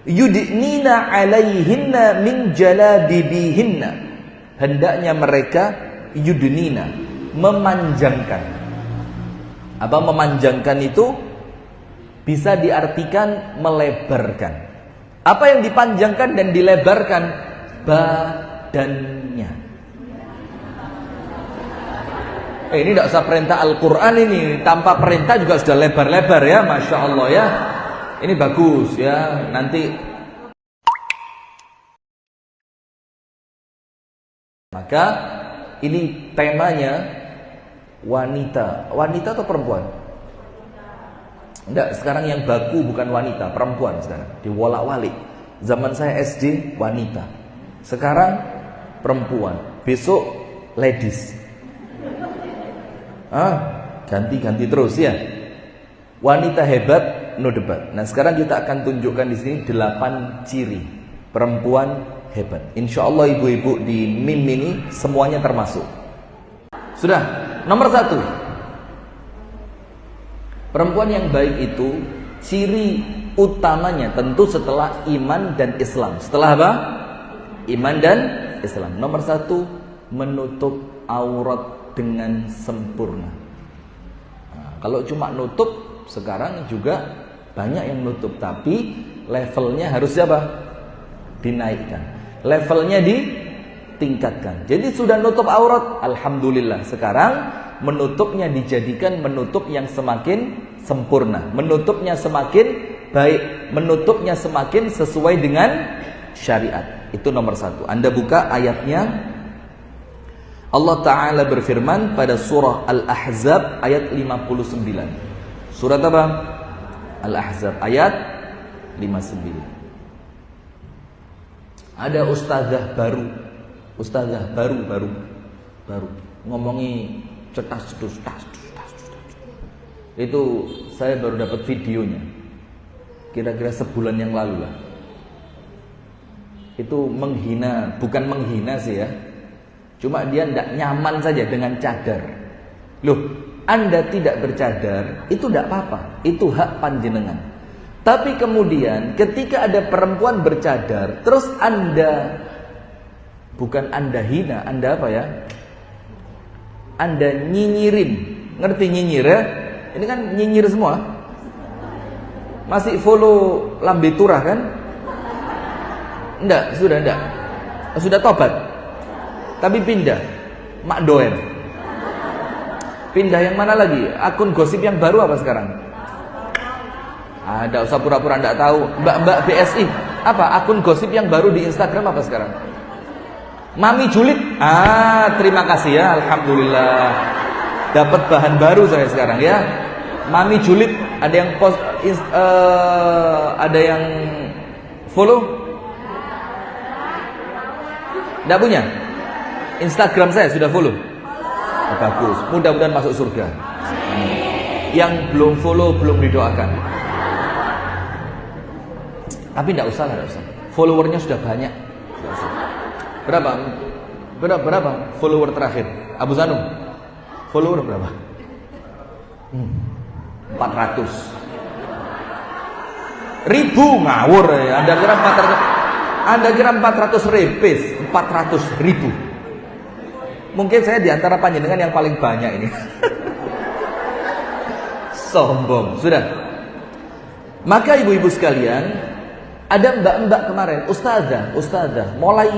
Yudnina 'alaihinna min jalabibihinna. Hendaknya mereka yudnina, memanjangkan. Apa memanjangkan itu? Bisa diartikan melebarkan. Apa yang dipanjangkan dan dilebarkan? Badannya. Ini tidak usah perintah Al-Quran ini. Tanpa perintah juga sudah lebar-lebar ya. Masya Allah ya. Ini bagus ya. Nanti maka ini temanya wanita. Wanita atau perempuan? Enggak, sekarang yang baku bukan wanita, perempuan sekarang. Diwolak-walik. Zaman saya SD wanita. Sekarang perempuan. Besok ladies. Ganti-ganti terus ya. Wanita hebat, no debat. Nah, sekarang kita akan tunjukkan di sini 8 ciri perempuan hebat. Insya Allah ibu-ibu di mim ini semuanya termasuk. Sudah, nomor 1. Perempuan yang baik itu ciri utamanya tentu setelah iman dan Islam. Setelah apa? Iman dan Islam. Nomor 1, menutup aurat dengan sempurna. Nah, kalau cuma nutup, sekarang juga banyak yang nutup, tapi levelnya harus apa? Dinaikkan. Levelnya ditingkatkan. Jadi sudah nutup aurat, alhamdulillah. Sekarang menutupnya dijadikan menutup yang semakin sempurna, menutupnya semakin baik, menutupnya semakin sesuai dengan syariat. Itu nomor 1. Anda buka ayatnya. Allah Ta'ala berfirman pada surah Al-Ahzab ayat 59. Surat apa? Al-Ahzab ayat 59. Ada ustazah baru ngomongi cetas. Itu saya baru dapat videonya. Kira-kira sebulan yang lalu lah. Itu menghina, bukan menghina sih ya. Cuma dia tidak nyaman saja dengan cadar. Loh, Anda tidak bercadar, itu tidak apa-apa. Itu hak panjenengan. Tapi kemudian ketika ada perempuan bercadar, terus Anda, bukan Anda hina, Anda apa ya? Anda nyinyirin. Ngerti nyinyir ya? Ini kan nyinyir semua. Masih follow Lambe Turah kan? Enggak, sudah enggak. Sudah tobat. Tapi pindah Mak Doer. Pindah yang mana lagi? Akun gosip yang baru apa sekarang? Ada usah pura-pura enggak tahu. Mbak BSI. Apa? Akun gosip yang baru di Instagram apa sekarang? Mami Julid. Terima kasih ya, alhamdulillah. Dapat bahan baru saya sekarang ya. Mami Julid, ada yang post ada yang follow? Enggak punya? Instagram saya sudah follow? Bagus, mudah-mudahan masuk surga. Yang belum follow, belum didoakan. Tapi enggak usah lah, followernya sudah banyak. Berapa follower terakhir? Abu Zanum follower berapa? 400 ribu. Ngawur ya. Anda kira 400 repes? 400 ribu. Mungkin saya diantara panjenengan yang paling banyak ini. Sombong. Sudah. Maka ibu-ibu sekalian, ada mbak-mbak kemarin, ustazah mulai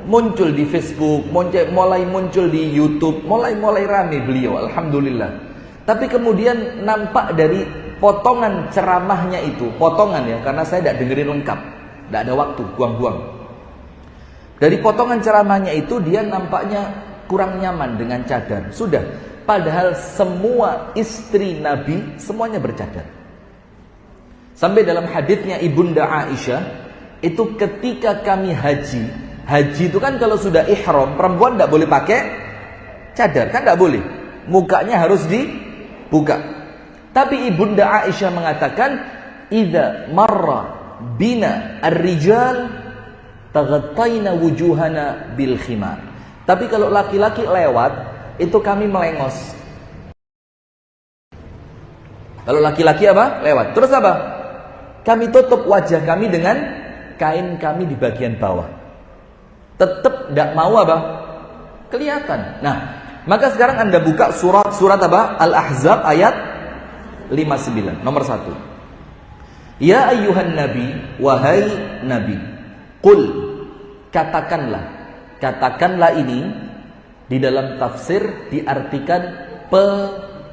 muncul di Facebook, mulai muncul di YouTube, mulai rame beliau, alhamdulillah. Tapi kemudian nampak dari potongan ceramahnya itu, potongan ya, karena saya tidak dengerin lengkap, tidak ada waktu, buang-buang. Dari potongan ceramahnya itu dia nampaknya kurang nyaman dengan cadar. Sudah, padahal semua istri Nabi semuanya bercadar. Sampai dalam haditsnya Ibunda Aisyah, itu ketika kami haji itu kan kalau sudah ihram, perempuan tidak boleh pakai cadar, kan tidak boleh. Mukanya harus dibuka. Tapi Ibunda Aisyah mengatakan, "Idza marra bina ar-rijal taghattayna wujuhana bil khimar." Tapi kalau laki-laki lewat, itu kami melengos. Kalau laki-laki apa? Lewat. Terus apa? kami tutup wajah kami dengan kain kami di bagian bawah. Tetap tidak mau apa? Kelihatan. Nah, maka sekarang Anda buka surat apa? Al-Ahzab ayat 59, nomor 1. Ya ayyuhan nabi, wahai nabi, qul, katakanlah ini di dalam tafsir diartikan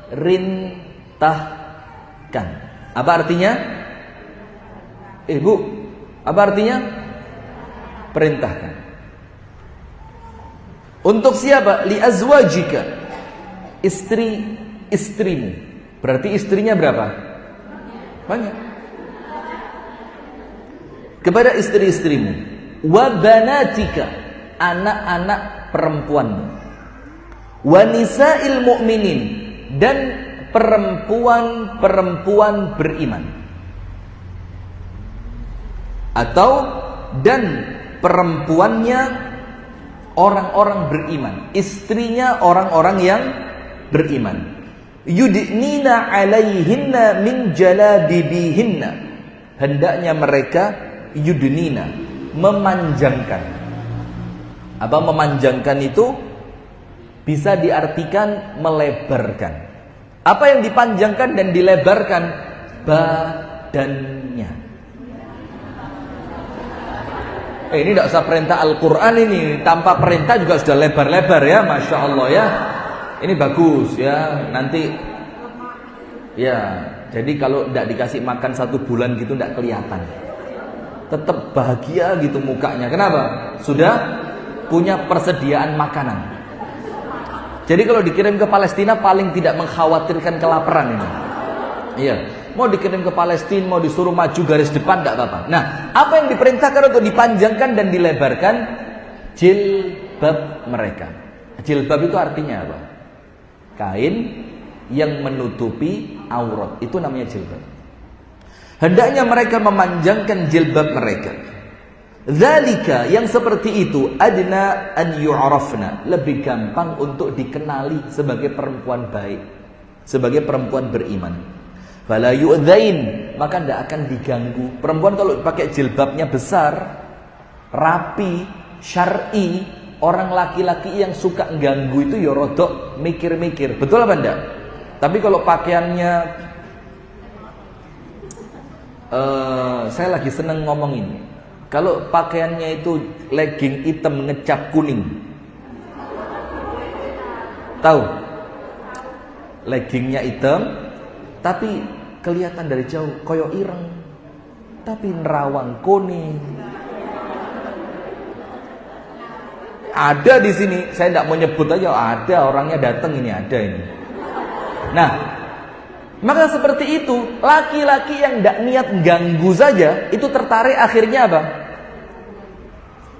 perintahkan. Apa artinya? Bu, apa artinya? Perintahkan. Untuk siapa? Li azwajika, istrimu. Berarti istrinya berapa? Banyak. Kepada istri-istrimu. Wa banatika, anak-anak perempuanmu. Wa nisa'il mu'minin, dan perempuan-perempuan beriman. Atau dan perempuannya orang-orang beriman, istrinya orang-orang yang beriman. Yudnina alaihinna min jalabibihinna, hendaknya mereka yudnina, memanjangkan. Apa memanjangkan itu? Bisa diartikan melebarkan. Apa yang dipanjangkan dan dilebarkan? Badannya. Ini tidak usah perintah Al-Quran ini. Tanpa perintah juga sudah lebar-lebar ya. Masya Allah ya. Ini bagus ya. Nanti ya. Jadi kalau tidak dikasih makan 1 bulan gitu tidak kelihatan. Tetap bahagia gitu mukanya. Kenapa? Sudah punya persediaan makanan. Jadi kalau dikirim ke Palestina paling tidak mengkhawatirkan kelaparan ini. Iya. Mau dikirim ke Palestina, mau disuruh maju garis depan, tidak apa-apa. Nah, apa yang diperintahkan untuk dipanjangkan dan dilebarkan? Jilbab mereka. Jilbab itu artinya apa? Kain yang menutupi aurat. Itu namanya jilbab. Hendaknya mereka memanjangkan jilbab mereka. Dzalika, yang seperti itu, adna an yu'rafna, lebih gampang untuk dikenali sebagai perempuan baik, sebagai perempuan beriman. Fala yu'dzain, maka tidak akan diganggu. Perempuan kalau pakai jilbabnya besar, rapi, syar'i, orang laki-laki yang suka ganggu itu ya rodok mikir-mikir. Betul apa enggak? Tapi kalau pakaiannya saya lagi seneng ngomong ini. Kalau pakaiannya itu legging hitam ngecap kuning. Tahu? Leggingnya hitam tapi kelihatan dari jauh koyo ireng, tapi nerawang kuning. Ada di sini, saya tidak mau nyebut aja, ada orangnya datang ini, ada ini. Nah, maka seperti itu, laki-laki yang tidak niat ganggu saja, itu tertarik akhirnya apa?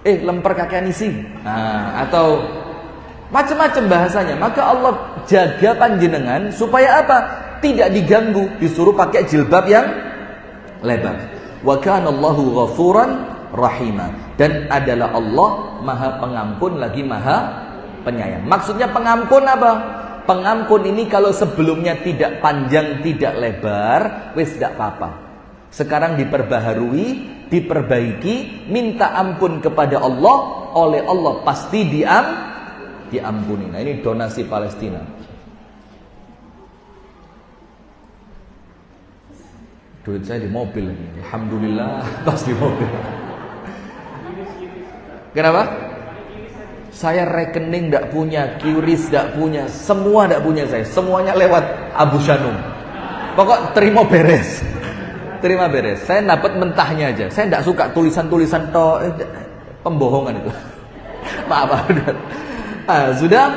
Lemper kakean isi. Nah, atau macam-macam bahasanya. Maka Allah jaga panjenengan supaya apa? Tidak diganggu, disuruh pakai jilbab yang lebar. Wa kana Allahu ghafuran rahima, dan adalah Allah Maha Pengampun lagi Maha Penyayang. Maksudnya pengampun apa? Pengampun ini kalau sebelumnya tidak panjang, tidak lebar, wis tidak apa-apa. Sekarang diperbaharui, diperbaiki, minta ampun kepada Allah, oleh Allah pasti diampuni. Nah, ini donasi Palestina. Duit saya di mobil ini. Alhamdulillah, pas di mobil. Kenapa? Saya rekening tidak punya, QRIS tidak punya, semua tidak punya saya. Semuanya lewat Abu Shanum. Pokok terima beres. Terima beres. Saya dapat mentahnya aja. Saya tidak suka tulisan-tulisan pembohongan itu. Maaf. Sudah.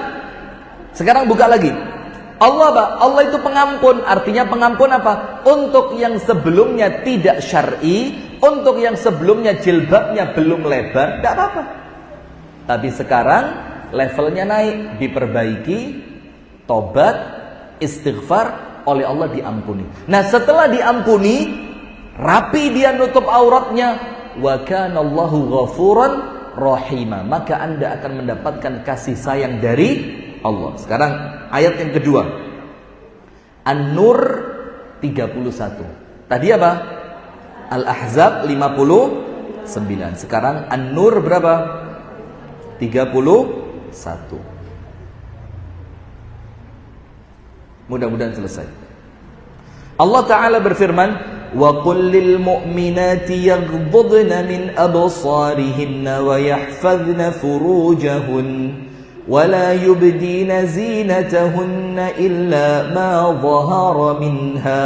Sekarang buka lagi. Allah itu pengampun. Artinya pengampun apa? Untuk yang sebelumnya tidak syar'i, untuk yang sebelumnya jilbabnya belum lebar, tidak apa-apa. Tapi sekarang levelnya naik, diperbaiki, tobat, istighfar, oleh Allah diampuni. Nah, setelah diampuni, rapi dia nutup auratnya, wa kana Allahu ghafuran rahima, maka Anda akan mendapatkan kasih sayang dari Allah. Sekarang ayat yang kedua, An-Nur 31. Tadi apa? Al-Ahzab 59. Sekarang An-Nur berapa? 31. Mudah-mudahan selesai. Allah Ta'ala berfirman, wa qul lil mu'minati yaghdudna min absarihinna wa yahfazna furujahun wa la yubdina zinatahunna illa ma dhahara minha.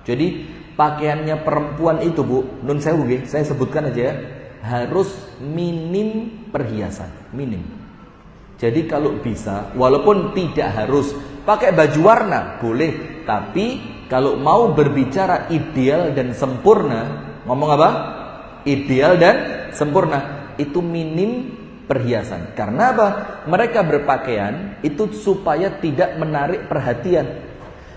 Jadi pakaiannya perempuan itu, Bu, nun sewu nggih, saya sebutkan aja ya, harus minim perhiasan, minim. Jadi kalau bisa, walaupun tidak harus pakai baju warna, boleh. Tapi kalau mau berbicara ideal dan sempurna, ngomong apa? Ideal dan sempurna, itu minim perhiasan. Karena apa? Mereka berpakaian itu supaya tidak menarik perhatian.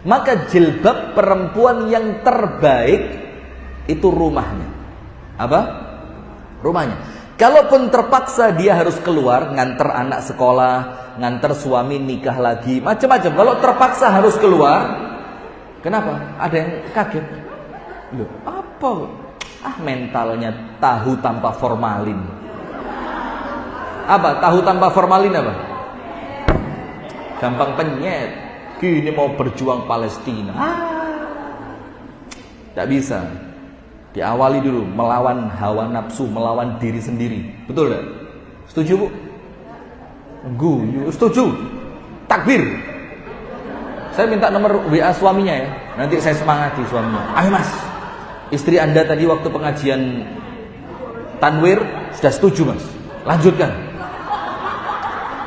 Maka jilbab perempuan yang terbaik itu rumahnya. Apa? Rumahnya. Kalaupun terpaksa dia harus keluar, nganter anak sekolah, nganter suami nikah lagi, macam-macam. Kalau terpaksa harus keluar, kenapa? Ada yang kaget. Loh, apa? Mentalnya tahu tanpa formalin. Apa? Tahu tanpa formalin apa? Gampang penyet. Gini mau berjuang Palestina. Tak bisa. Diawali dulu melawan hawa nafsu, melawan diri sendiri. Betul tak? Setuju, Bu? Setuju. Takbir. Saya minta nomor WA suaminya ya. Nanti saya semangati suaminya. Ayo Mas, istri Anda tadi waktu pengajian Tanwir sudah setuju Mas. Lanjutkan.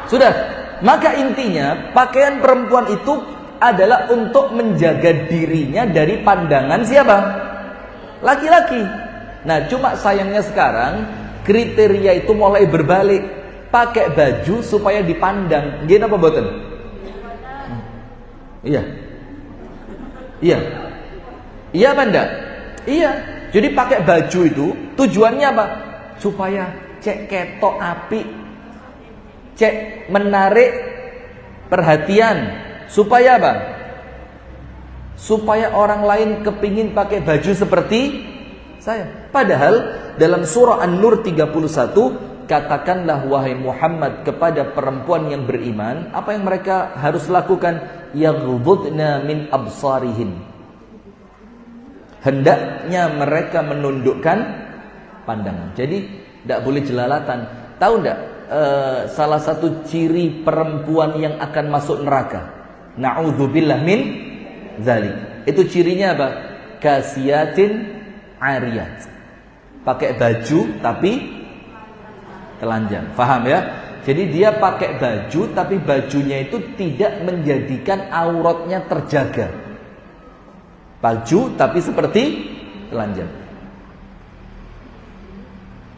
Sudah. Maka intinya pakaian perempuan itu adalah untuk menjaga dirinya dari pandangan siapa? Laki-laki. Nah, cuma sayangnya sekarang kriteria itu mulai berbalik. Pakai baju supaya dipandang. Gini apa mboten? Iya. Iya. Iya apa enggak? Iya. Jadi pakai baju itu tujuannya apa? Supaya cek ketok api, cek menarik perhatian. Supaya apa? Supaya orang lain kepingin pakai baju seperti saya. Padahal dalam surah An-Nur 31, katakanlah wahai Muhammad kepada perempuan yang beriman, apa yang mereka harus lakukan? Yaghdudna min absarihin. Hendaknya mereka menundukkan pandangan. Jadi tidak boleh jelalatan. Tahu tidak salah satu ciri perempuan yang akan masuk neraka? Na'udzubillah min zalik. Itu cirinya apa? Kasiyatin ariyat. Pakai baju tapi telanjang. Faham ya? Jadi dia pakai baju tapi bajunya itu tidak menjadikan auratnya terjaga. Baju tapi seperti telanjang.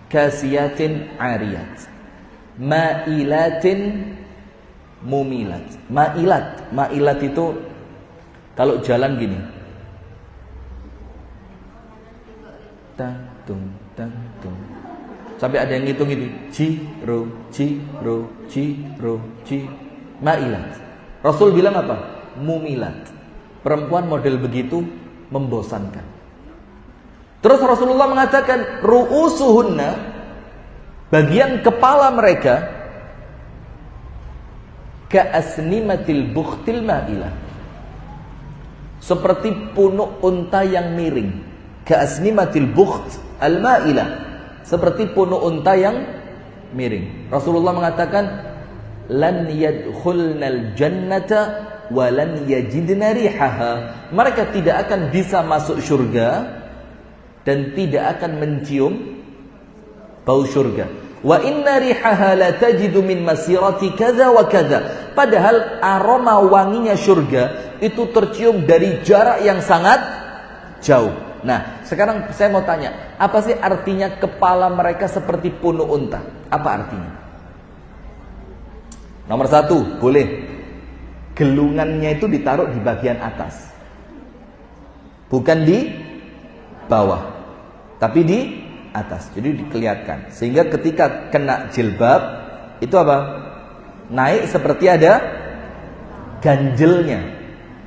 Kasiyatin ariyat. Ma'ilatin mumilat. Ma'ilat itu kalau jalan gini, tantung, sampai ada yang ngitung itu, ciro, ma'ilat. Rasul bilang apa? Mumilat. Perempuan model begitu membosankan. Terus Rasulullah mengatakan, ru'usuhunna, bagian kepala mereka, ka'asnimatil bukhtil ma'ilah, seperti punuk unta yang miring. Ka'asnimatil bukht al-ma'ilah, seperti punuk unta yang miring. Rasulullah mengatakan, lan yadkhulnal jannata wa lan yajidna rihaha. Mereka tidak akan bisa masuk surga dan tidak akan mencium bau surga. Wa inna rihaha la tajidu min masirati kadza wa kadza. Padahal aroma wanginya surga itu tercium dari jarak yang sangat jauh. Nah, sekarang saya mau tanya, apa sih artinya kepala mereka seperti punuk unta? Apa artinya? Nomor satu, boleh gelungannya itu ditaruh di bagian atas, bukan di bawah, tapi di atas. Jadi dikelihatkan, sehingga ketika kena jilbab itu apa? Naik seperti ada ganjelnya.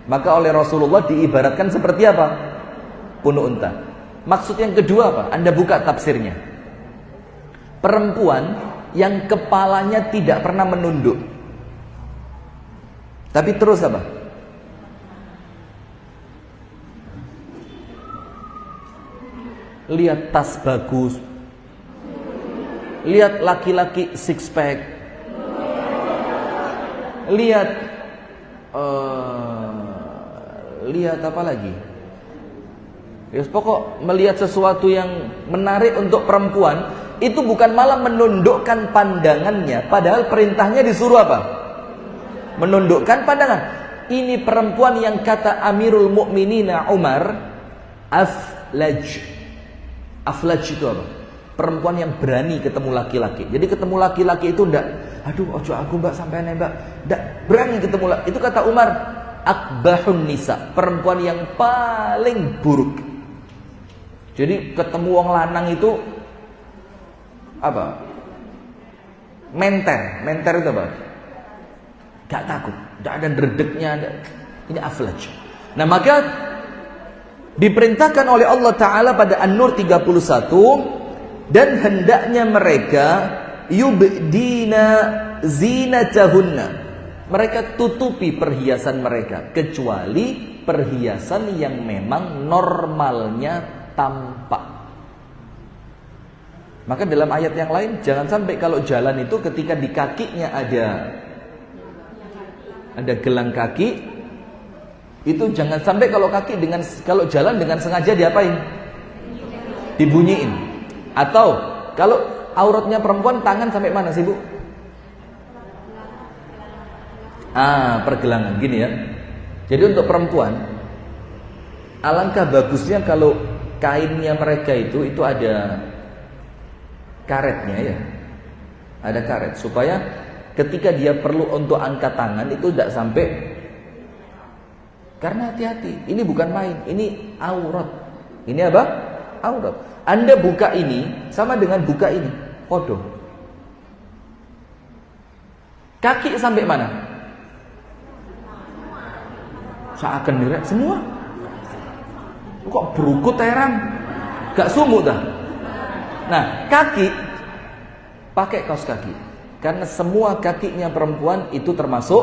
Maka oleh Rasulullah diibaratkan seperti apa? Punuk unta. Maksud yang kedua apa? Anda buka tafsirnya. Perempuan yang kepalanya tidak pernah menunduk, tapi terus apa? Lihat tas bagus, lihat laki-laki six pack, lihat apa lagi? Ya, pokok melihat sesuatu yang menarik untuk perempuan itu bukan malah menundukkan pandangannya, padahal perintahnya disuruh apa? Menundukkan pandangan. Ini perempuan yang kata Amirul Mukminina Umar, aflaj. Aflaj itu apa? Perempuan yang berani ketemu laki-laki. Jadi ketemu laki-laki itu ndak, aduh ojo aku mbak sampai mbak, ndak berani ketemu laki. Itu kata Umar, akbahun nisa, perempuan yang paling buruk. Jadi ketemu wong lanang itu apa? Menter itu apa? Gak takut, gak ada dredegnya. Ini aflaj. Nah maka diperintahkan oleh Allah Ta'ala pada An-Nur 31, dan hendaknya mereka yubdina zinatahunna, mereka tutupi perhiasan mereka, kecuali perhiasan yang memang normalnya tampak. Maka dalam ayat yang lain, jangan sampai kalau jalan itu ketika di kakinya ada gelang kaki, itu jangan sampai kalau jalan dengan sengaja diapain? Dibunyiin. Atau kalau auratnya perempuan tangan sampai mana sih, Bu? Pergelangan gini ya. Jadi untuk perempuan, alangkah bagusnya kalau kainnya mereka itu ada karetnya ya. Ada karet supaya ketika dia perlu untuk angkat tangan itu tidak sampai. Karena hati-hati, ini bukan main, ini aurat. Ini apa? Aurat. Anda buka ini sama dengan buka ini, podo. Kaki sampai mana? Seakan direk semua. Kok berukut heran? Gak sumuk dah. Nah, kaki pakai kaos kaki. Karena semua kakinya perempuan itu termasuk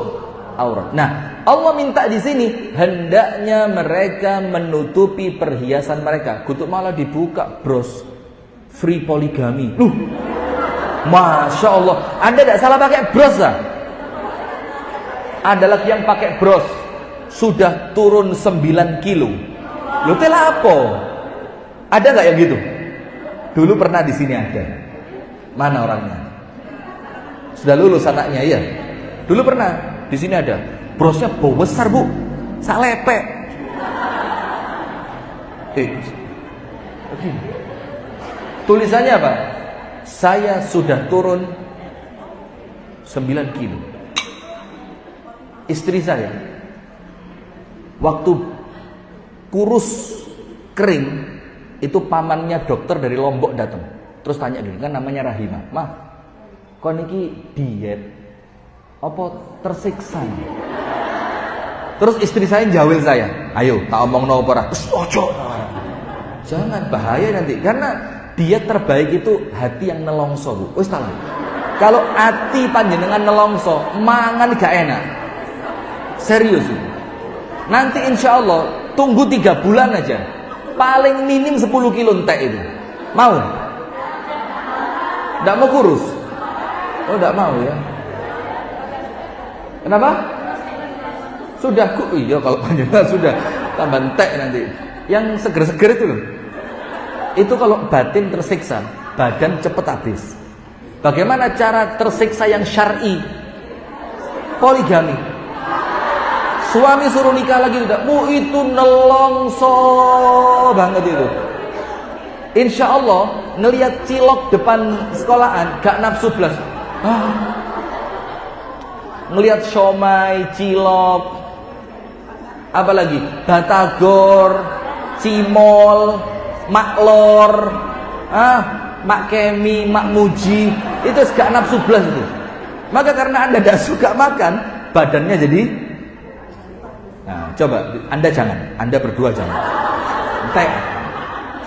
aurat. Nah, Allah minta di sini hendaknya mereka menutupi perhiasan mereka. Kutuk malah dibuka, bros. Free poligami. Masya Allah. Anda tidak salah pakai bros lah. Ada lagi yang pakai bros sudah turun 9 kilo. Lu telah apa? Ada nggak yang gitu? Dulu pernah di sini ada. Mana orangnya? Sudah lulus anaknya ya. Dulu pernah di sini ada. Brosnya bau besar, Bu. Sak lepek. Tulisannya apa? Saya sudah turun 9 kilo. Istri saya waktu kurus kering itu pamannya dokter dari Lombok datang. Terus tanya gini, kan namanya Rahimah, "Mah, kok niki diet apa tersiksa?" Terus istri saya jawil saya, "Ayo, tak omongno apa ora?" "Ojo." Jangan, bahaya nanti. Karena diet terbaik itu hati yang nelongso, Bu. Wis ta. Kalau hati panjenengan nelongso, mangan gak enak. Serius itu. Nanti insya Allah tunggu 3 bulan aja, paling minim 10 kilo entek itu. Mau? Nggak mau kurus? Oh, nggak mau ya. Kenapa? Sudah iya kalau panjenengan sudah tambah entek nanti. Yang seger-seger itu loh. Itu kalau batin tersiksa, badan cepet habis. Bagaimana cara tersiksa yang syar'i? Poligami. Suami suruh nikah lagi tidak, Bu, itu nelongso banget itu. Insya Allah ngelihat cilok depan sekolahan gak nafsu belas. Ngelihat siomay, cilok, apalagi batagor, cimol, maklor, mak kemi, mak muji, itu gak nafsu belas itu. Maka karena Anda tidak suka makan, badannya jadi. Nah, coba Anda jangan, Anda berdua jangan. Entek.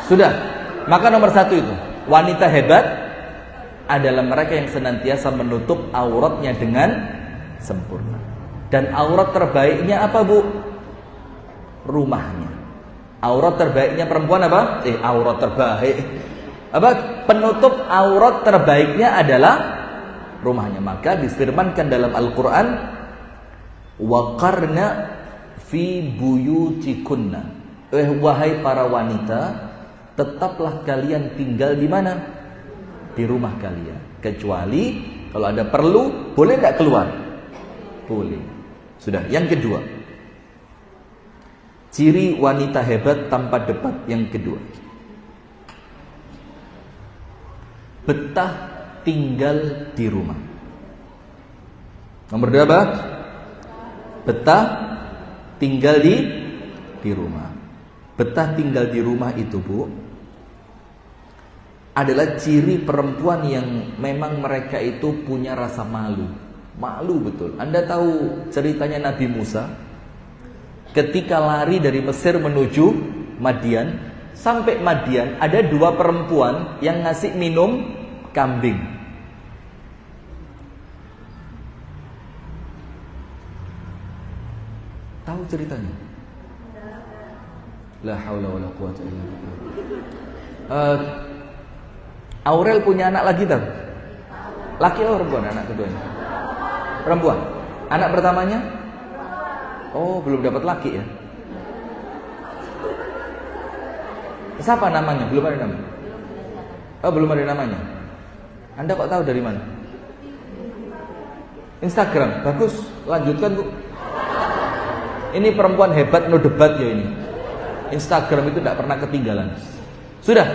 Sudah. Maka nomor satu itu, wanita hebat adalah mereka yang senantiasa menutup auratnya dengan sempurna. Dan aurat terbaiknya apa, Bu? Rumahnya. Aurat terbaiknya perempuan apa? Aurat terbaik. Apa? Penutup aurat terbaiknya adalah rumahnya. Maka difirmankan dalam Al-Qur'an, waqarna fi buyutikunna. Wahai para wanita, tetaplah kalian tinggal di mana? Di rumah kalian. Kecuali kalau ada perlu, boleh enggak keluar? Boleh. Sudah. Yang kedua, ciri wanita hebat tanpa debat. Yang kedua, betah tinggal di rumah. Nomor dua apa? Betah tinggal di rumah. Betah tinggal di rumah itu, Bu, adalah ciri perempuan yang memang mereka itu punya rasa malu. Malu betul. Anda tahu ceritanya Nabi Musa ketika lari dari Mesir menuju Madian. Sampai Madian ada dua perempuan yang ngasih minum kambing. Tahu ceritanya? La haula wala quwwata illa billah. Aurel punya anak lagi tahu? Laki atau perempuan anak keduanya? Perempuan. Anak pertamanya? Oh, belum dapat laki ya? Siapa namanya? Belum ada nama. Oh, belum ada namanya. Anda kok tahu dari mana? Instagram. Bagus, lanjutkan, Bu. Ini perempuan hebat no debat ya ini. Instagram itu tidak pernah ketinggalan. Sudah.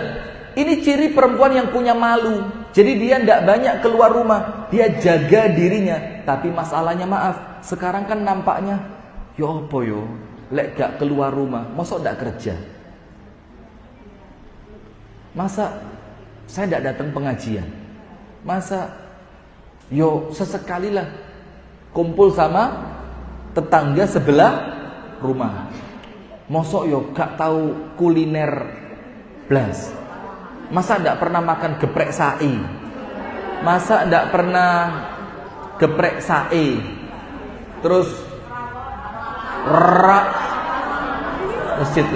Ini ciri perempuan yang punya malu. Jadi dia tidak banyak keluar rumah. Dia jaga dirinya. Tapi masalahnya, maaf, sekarang kan nampaknya, ya apa yo, lek gak keluar rumah, masa tidak kerja? Masa saya tidak datang pengajian? Masa yo sesekali lah kumpul sama tetangga sebelah rumah? Masa yo gak tahu kuliner blas? Masa tidak pernah makan geprek sa'i? Masa tidak pernah geprek sa'i? Terus rak masjid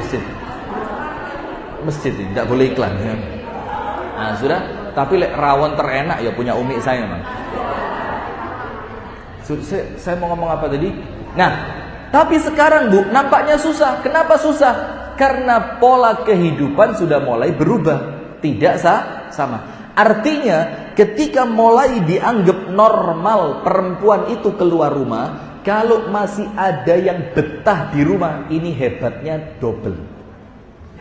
ini tidak boleh iklan ya. Nah, sudah. Tapi lek rawon terenak ya punya umi saya, Bang. Saya mau ngomong apa tadi? Nah, tapi sekarang, Bu, nampaknya susah. Kenapa susah? Karena pola kehidupan sudah mulai berubah. Tidak sama. Artinya ketika mulai dianggap normal perempuan itu keluar rumah, kalau masih ada yang betah di rumah, ini hebatnya double.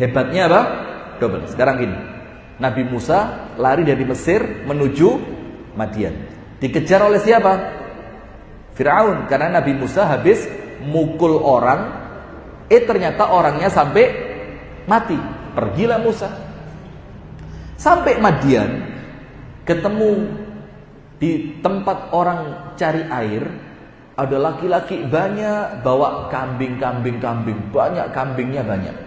Hebatnya apa? Double. Sekarang gini, Nabi Musa lari dari Mesir menuju Madian. Dikejar oleh siapa? Firaun. Karena Nabi Musa habis mukul orang, ternyata orangnya sampai mati. Pergilah Musa. Sampai Madian, ketemu di tempat orang cari air, ada laki-laki banyak bawa kambing, banyak kambingnya banyak.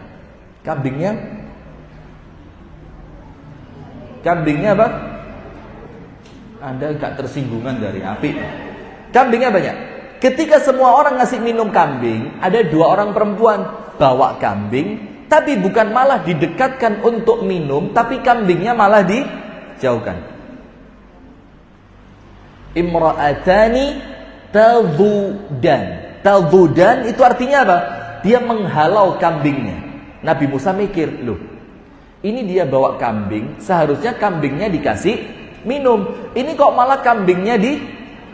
Kambingnya apa? Anda gak tersinggungan dari api. Kambingnya banyak. Ketika semua orang ngasih minum kambing, ada dua orang perempuan bawa kambing, tapi bukan malah didekatkan untuk minum, tapi kambingnya malah dijauhkan. Imra'atani tadhudan itu artinya apa? Dia menghalau kambingnya. Nabi Musa mikir, loh, ini dia bawa kambing, seharusnya kambingnya dikasih minum. Ini kok malah kambingnya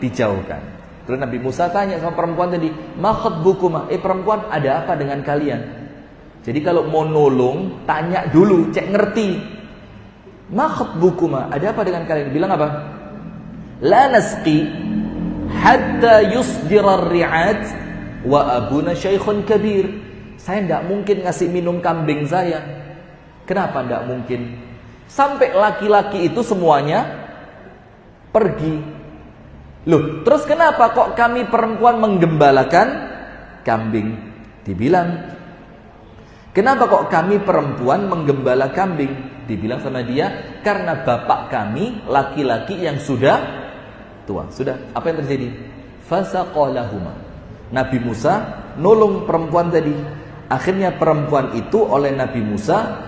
dijauhkan. Terus Nabi Musa tanya sama perempuan tadi, ma khatbukuma? Perempuan, ada apa dengan kalian? Jadi kalau mau nolong, tanya dulu, cek ngerti. Ma khatbukuma? Ada apa dengan kalian? Bilang apa? La nasqi hatta yusdira ar-ri'at wa abuna syaikhun kabir. Saya tidak mungkin ngasih minum kambing saya. Kenapa tidak mungkin? Sampai laki-laki itu semuanya pergi. Loh, terus kenapa kok kami perempuan menggembalakan kambing? Dibilang, Kenapa kok kami perempuan menggembala kambing? Dibilang sama dia, karena bapak kami laki-laki yang sudah tua. Sudah, apa yang terjadi? Fasaqalahuma. Nabi Musa nolong perempuan tadi. Akhirnya perempuan itu oleh Nabi Musa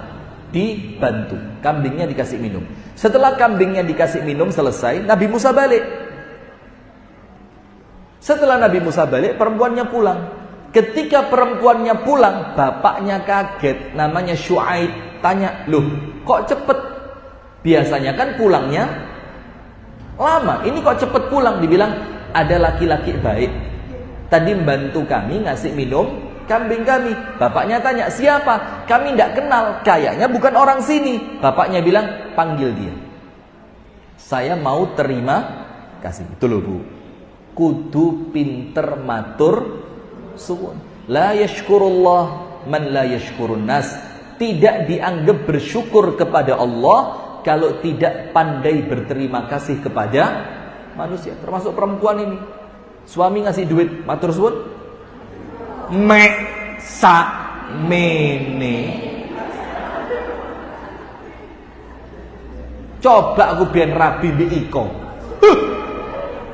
dibantu. Kambingnya dikasih minum. Setelah kambingnya dikasih minum selesai, Nabi Musa balik. Setelah Nabi Musa balik, perempuannya pulang. Ketika perempuannya pulang, bapaknya kaget, namanya Syuaib, tanya, loh kok cepet? Biasanya kan pulangnya lama, ini kok cepet pulang? Dibilang, ada laki-laki baik, tadi membantu kami ngasih minum kambing kami. Bapaknya tanya, siapa? Kami tidak kenal, kayaknya bukan orang sini. Bapaknya bilang, panggil dia, saya mau terima kasih. Itu loh Bu, kudu pinter matur suwun. La yashkurullah man la yashkurun nas. Tidak dianggap bersyukur kepada Allah kalau tidak pandai berterima kasih kepada manusia. Termasuk perempuan ini. Suami ngasih duit, matur suwun. Me sa mene. Coba aku biar rabi di iko.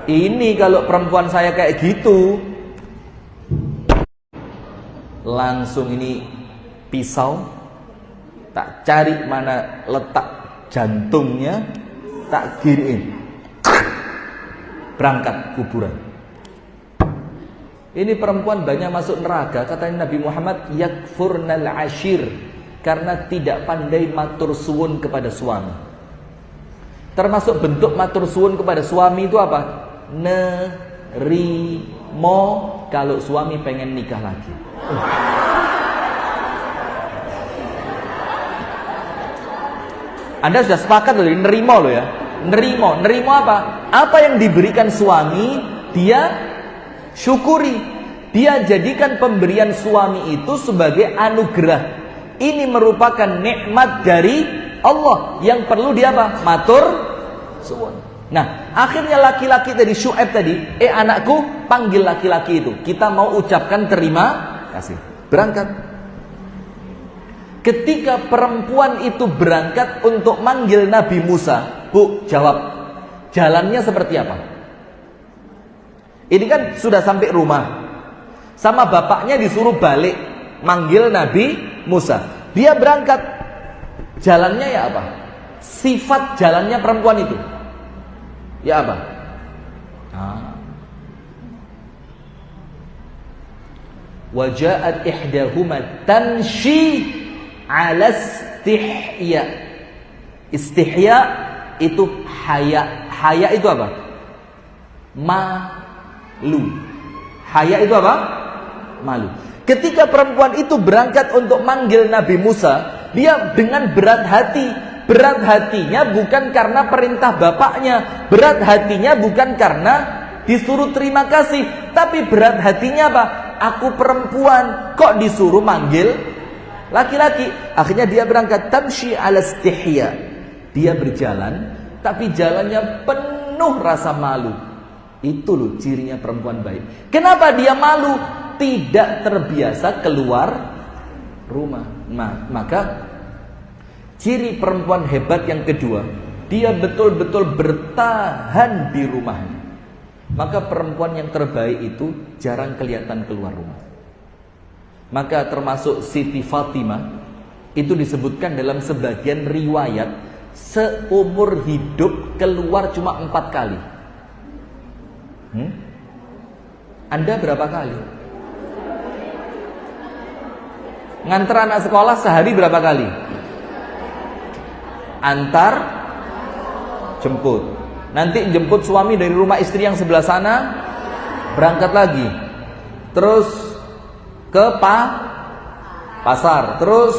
Ini kalau perempuan saya kayak gitu, langsung ini pisau, tak cari mana letak jantungnya, tak giniin, berangkat kuburan. Ini perempuan banyak masuk neraka, katanya Nabi Muhammad, yakfurnal ashir, karena tidak pandai matur suwun kepada suami. Termasuk bentuk matur suwun kepada suami itu apa? Nerimo, kalau suami pengen nikah lagi. Anda sudah sepakat loh, nerimo loh ya. Nerimo apa? Apa yang diberikan suami, dia syukuri. Dia jadikan pemberian suami itu sebagai anugerah. Ini merupakan nikmat dari Allah yang perlu dia apa? Matur suwun. Nah, akhirnya laki-laki tadi, Syuaib tadi, anakku, panggil laki-laki itu. Kita mau ucapkan terima kasih. Berangkat. Ketika perempuan itu berangkat untuk manggil Nabi Musa, Bu, jawab, jalannya seperti apa? Ini kan sudah sampai rumah, sama bapaknya disuruh balik manggil Nabi Musa. Dia berangkat, jalannya ya apa? Sifat jalannya perempuan itu ya apa? Waja'at ihdahuma tamshi 'ala istihya. Istihya itu haya. Haya itu apa? Malu. Haya itu apa? Malu. Ketika perempuan itu berangkat untuk manggil Nabi Musa, dia dengan berat hati. Berat hatinya bukan karena perintah bapaknya, berat hatinya bukan karena disuruh terima kasih, tapi berat hatinya apa? Aku perempuan, kok disuruh manggil laki-laki? Akhirnya dia berangkat, tamshi 'ala istihya. Dia berjalan, tapi jalannya penuh rasa malu. Itu loh cirinya perempuan baik. Kenapa dia malu? Tidak terbiasa keluar rumah. Maka ciri perempuan hebat yang kedua, dia betul-betul bertahan di rumahnya. Maka perempuan yang terbaik itu jarang kelihatan keluar rumah. Maka termasuk Siti Fatimah, itu disebutkan dalam sebagian riwayat, seumur hidup keluar cuma 4 kali. Anda berapa kali? Nganter anak sekolah sehari berapa kali? Antar, jemput. Nanti jemput suami dari rumah istri yang sebelah sana, berangkat lagi. Terus ke pasar. Terus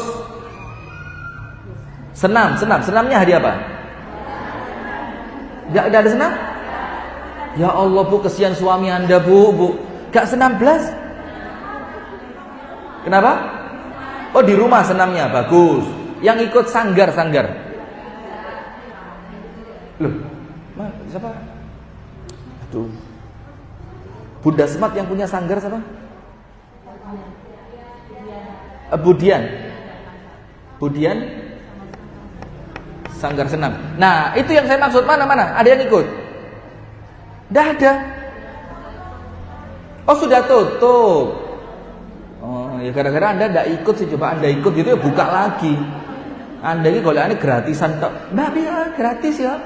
senamnya hari apa? Gak ada senam? Ya Allah Bu, kesian suami Anda Bu. Gak senam belas? Kenapa? Oh, di rumah senamnya, bagus. Yang ikut sanggar. Loh, siapa? Aduh, Bunda Semat yang punya sanggar siapa? Budian. Budian Sanggar Senam. Nah, itu yang saya maksud. Mana? Ada yang ikut? Tidak ada. Oh, sudah tutup. Oh, ya gara-gara Anda tidak ikut sih. Coba Anda ikut gitu ya, buka lagi. Anda ini kalau ini gratisan tak? Mbak, ya gratis ya.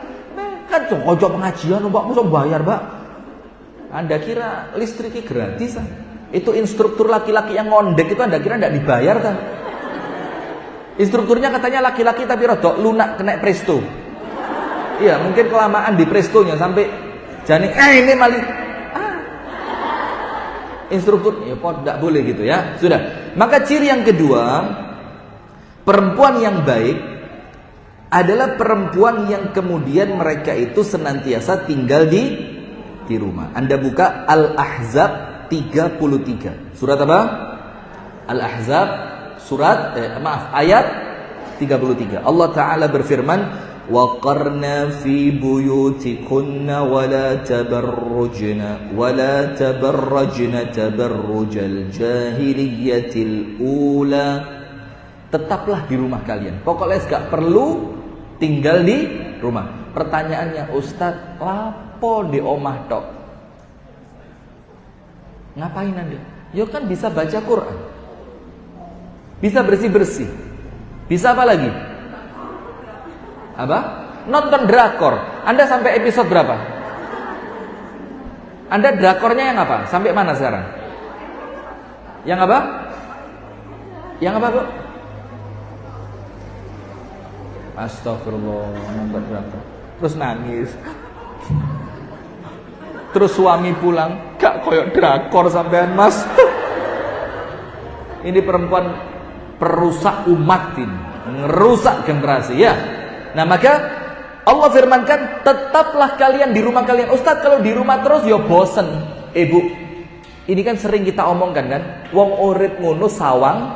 Kan ojo pengajian, Mbak, masa bayar, Mbak? Anda kira listriknya gratis ah? Itu instruktur laki-laki yang ngondek itu Anda kira tidak dibayar kan? Instrukturnya katanya laki-laki tapi rodok lunak kena presto. Iya, mungkin kelamaan di prestonya sampai jani ini malah instruktur ya kok tidak boleh gitu ya. Sudah. Maka ciri yang kedua, perempuan yang baik adalah perempuan yang kemudian mereka itu senantiasa tinggal di rumah. Anda buka Al-Ahzab 33. Surat apa? Al-Ahzab surat ayat 33. Allah Ta'ala berfirman, وَقَرْنَا فِي بُيُوتِكُنَّ وَلَا تَبَرَّجْنَ تَبَرُّجَ الْجَاهِلِيَّةِ الْأُولَى. Tetaplah di rumah kalian. Pokoknya gak perlu tinggal di rumah. Pertanyaannya, Ustadz, lapo di omah tok? Ngapain Anda? Ya kan bisa baca Quran, bisa bersih-bersih, bisa apa lagi? Apa? Nonton drakor. Anda sampai episode berapa? Anda drakornya yang apa? Sampai mana sekarang? Yang apa? Yang apa, Bu? Astagfirullah, nonton drakor. Terus nangis. Terus suami pulang, gak koyok drakor sampean, Mas. Ini perempuan perusak umat ini, ngerusak generasi ya. Nah, maka Allah firmankan, tetaplah kalian di rumah kalian. Ustadz, kalau di rumah terus ya bosen. Bu, ini kan sering kita omongkan kan, wong urip ngono sawang.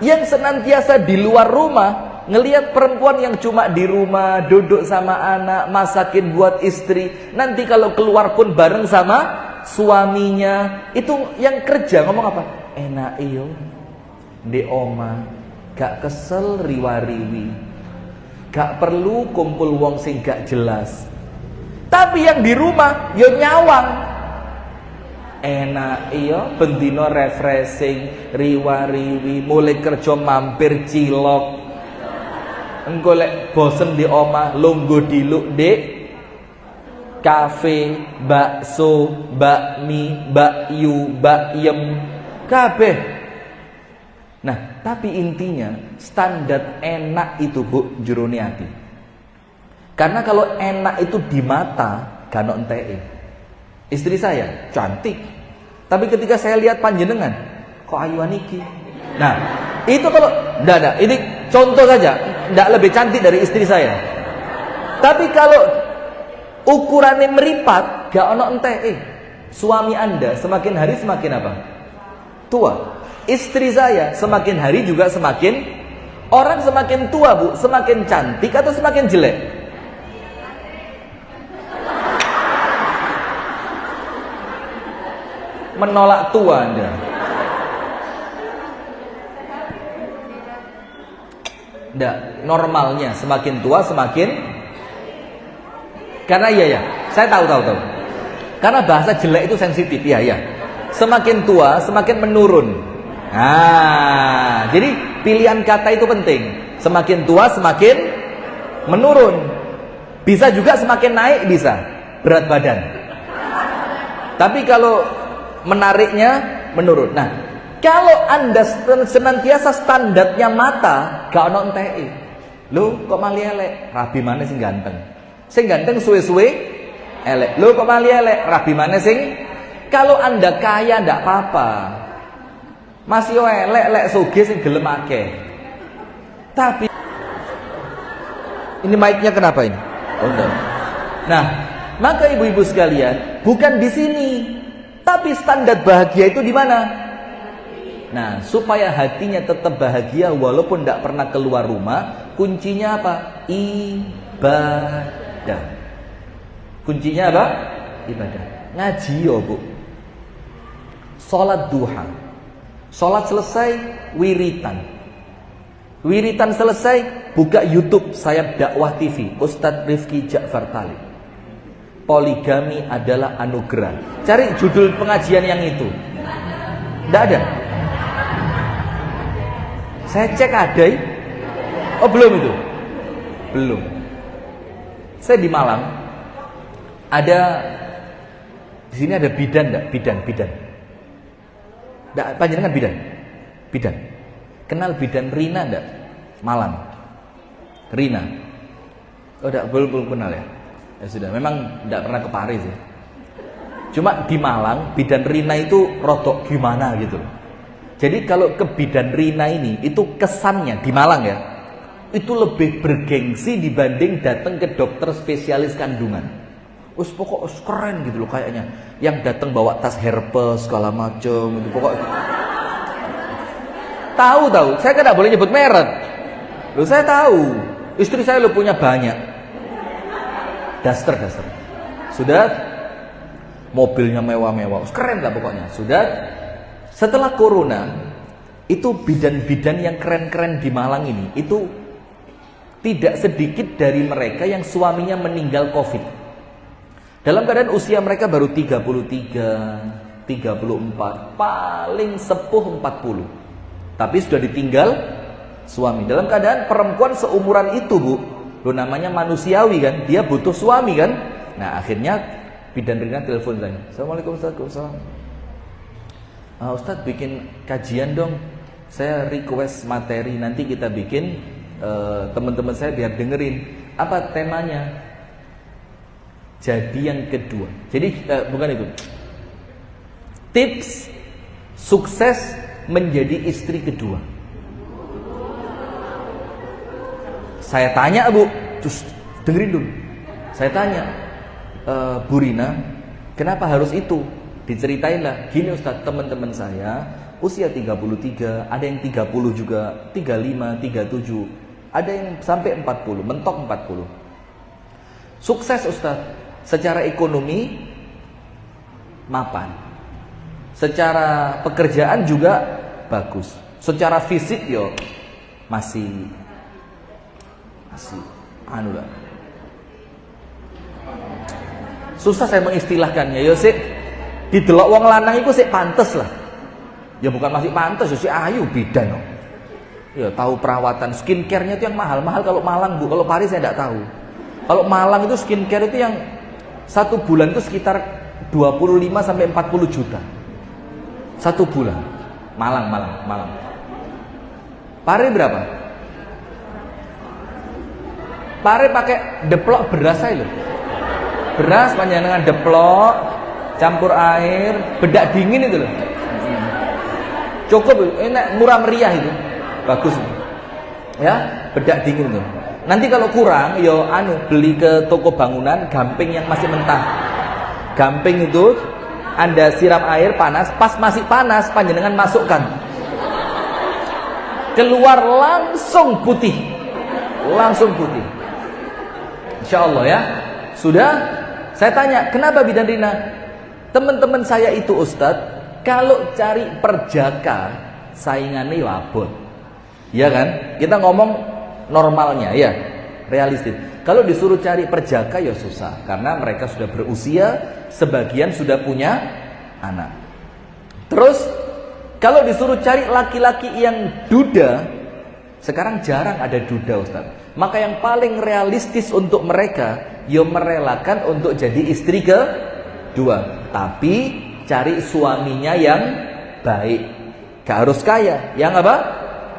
Yang senantiasa di luar rumah, ngelihat perempuan yang cuma di rumah, duduk sama anak, masakin buat istri, nanti kalau keluar pun bareng sama suaminya. Itu yang kerja ngomong apa? Enak iyo di oma, gak kesel riwariwi, gak perlu kumpul wong sing gak jelas. Tapi yang di rumah yo nyawang. Enak iyo bendino refreshing riwariwi, mulai kerja mampir cilok. Engko lek bosen di omah longgo diluk dek kafe, bakso, bakmi, bakyu, bakyem kabeh. Nah, tapi intinya standar enak itu Bu jurone ati. Karena kalau enak itu di mata gak ono enteke. Istri saya cantik, tapi ketika saya lihat panjenengan kok ayuan iki. Nah, itu kalau ndak, ini contoh saja, ndak lebih cantik dari istri saya. Tapi kalau ukurannya meripat, gak ono enteke. Suami Anda semakin hari semakin apa? Tua. Istri saya semakin hari juga semakin. Orang semakin tua, Bu, semakin cantik atau semakin jelek? Menolak tua Anda. Nggak, normalnya semakin tua semakin. Karena iya ya, saya tahu. Karena bahasa jelek itu sensitif ya. Semakin tua semakin menurun. Nah, jadi pilihan kata itu penting. Semakin tua semakin menurun. Bisa juga semakin naik, bisa berat badan. Tapi kalau menariknya menurun. Nah, kalau Anda senantiasa standarnya mata, gak ono enteke. Lho, kok mali elek? Rabi mana sing ganteng? Sing ganteng suwe-suwe elek. Lho, kok mali elek? Rabi mana sing? Kalau Anda kaya ndak apa-apa. Masih elek soge sing gelem akeh. Tapi ini mic-nya kenapa ini? Oh, enggak. Nah, maka ibu-ibu sekalian, bukan di sini. Tapi standar bahagia itu di mana? Nah, supaya hatinya tetap bahagia walaupun tidak pernah keluar rumah, kuncinya apa? Ibadah. Kuncinya apa? Ibadah. Ngaji yo, Bu. Salat duha. Salat selesai wiritan. Wiritan selesai, buka YouTube Sayap Dakwah TV, Ustadz Rifki Ja'far Talib. Poligami adalah anugerah. Cari judul pengajian yang itu. Tidak ada. Saya cek ada. Oh belum itu. Belum. Saya di Malang. Ada di sini ada bidan enggak? Bidan. Enggak, panjenengan bidan. Bidan. Kenal bidan Rina enggak? Malang. Rina. Oh enggak, belum kenal ya. Ya sudah, memang enggak pernah ke Paris ya. Cuma di Malang bidan Rina itu rodok gimana gitu. Jadi kalau ke bidan Rina ini itu kesannya di Malang ya, itu lebih bergengsi dibanding datang ke dokter spesialis kandungan. Pokok keren gitu loh kayaknya. Yang datang bawa tas herpes segala macem gitu. Pokok tahu, saya kan tidak boleh nyebut merek. Loh saya tahu, istri saya lo punya banyak. Duster. Sudah, mobilnya mewah-mewah, keren lah pokoknya. Sudah, setelah corona, itu bidan-bidan yang keren-keren di Malang ini, itu tidak sedikit dari mereka yang suaminya meninggal COVID. Dalam keadaan usia mereka baru 33, 34, paling sepuh 40. Tapi sudah ditinggal suami. Dalam keadaan perempuan seumuran itu, Bu. Lo namanya manusiawi kan, dia butuh suami kan. Nah akhirnya bidan Rina telepon saya. Assalamualaikum Ustaz. Ustaz bikin kajian dong. Saya request materi, nanti kita bikin teman-teman saya biar dengerin. Apa temanya? Jadi yang kedua. Jadi bukan itu. Tips sukses menjadi istri kedua. Saya tanya Bu, terus dengerin dulu. Saya tanya, Bu Rina, kenapa harus itu? Diceritain lah. Gini Ustaz, teman-teman saya usia 33, ada yang 30 juga, 35, 37, ada yang sampai 40, mentok 40. Sukses Ustaz, secara ekonomi mapan, secara pekerjaan juga bagus, secara fisik yo masih anu lah. Susah saya mengistilahkannya. Yo sik didelok wong lanang iku sik pantes lah. Ya bukan masih pantes, ya sik ayu bidan. Ya tahu perawatan skincare-nya itu yang mahal-mahal kalau Malang Bu. Kalau Paris saya enggak tahu. Kalau Malang itu skincare itu yang 1 bulan itu sekitar 25 sampai 40 juta. 1 bulan. Malang. Paris berapa? Pare pakai deplok beras aja loh. Beras panjenengan deplok, campur air, bedak dingin itu loh. Cukup, enak, murah meriah itu. Bagus. Ya, bedak dingin itu. Nanti kalau kurang, yo beli ke toko bangunan gamping yang masih mentah. Gamping itu Anda siram air panas, pas masih panas panjenengan masukkan. Keluar langsung putih. Insya Allah ya. Sudah. Saya tanya, kenapa bidan Rina? Teman-teman saya itu Ustadz, kalau cari perjaka saingannya wabot. Ya kan? Kita ngomong normalnya ya, realistis. Kalau disuruh cari perjaka ya susah, karena mereka sudah berusia, sebagian sudah punya anak. Terus kalau disuruh cari laki-laki yang duda, sekarang jarang ada duda Ustadz. Maka yang paling realistis untuk mereka, ya merelakan untuk jadi istri kedua. Tapi cari suaminya yang baik. Gak harus kaya, yang apa?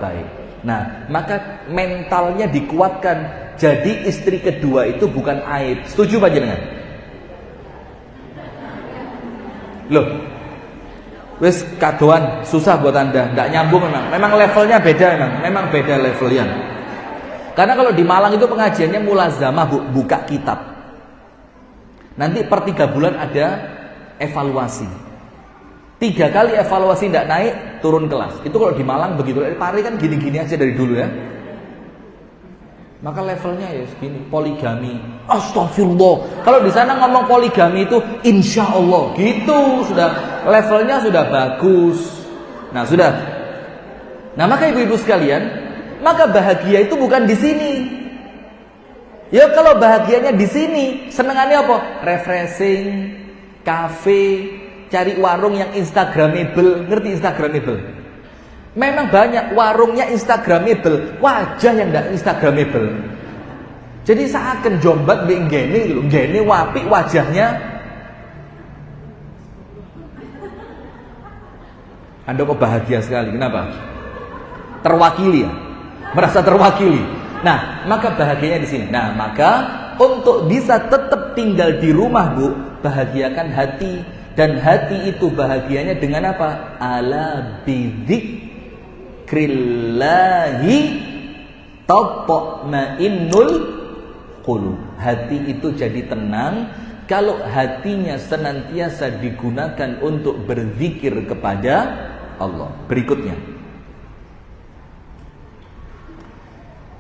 Baik. Nah, maka mentalnya dikuatkan. Jadi istri kedua itu bukan aib. Setuju Pak jenengan? Loh, wis kadoan susah buat Anda, nggak nyambung memang. Memang levelnya beda memang beda levelnya. Karena kalau di Malang itu pengajiannya mulazamah, buka kitab. Nanti per 3 bulan ada evaluasi. 3 kali evaluasi tidak naik, turun kelas. Itu kalau di Malang begitu. Di Paris kan gini-gini aja dari dulu ya. Maka levelnya ya segini, poligami. Astagfirullah. Kalau di sana ngomong poligami itu insya Allah gitu, sudah levelnya sudah bagus. Nah sudah. Nah maka ibu-ibu sekalian, maka bahagia itu bukan di sini. Ya kalau bahagianya di sini, senengannya apa? Refreshing, cafe, cari warung yang instagramable. Ngerti instagramable? Memang banyak warungnya instagramable, wajah yang tidak instagramable. Jadi seakan jombat mbek ngene wapi wajahnya. Anda kok bahagia sekali, kenapa? Terwakili ya? Merasa terwakili. Nah, maka bahagianya di sini. Nah, maka untuk bisa tetap tinggal di rumah, Bu, bahagiakan hati. Dan hati itu bahagianya dengan apa? Ala bidzikrillahi tatma'innul qulub. Hati itu jadi tenang kalau hatinya senantiasa digunakan untuk berzikir kepada Allah. Berikutnya,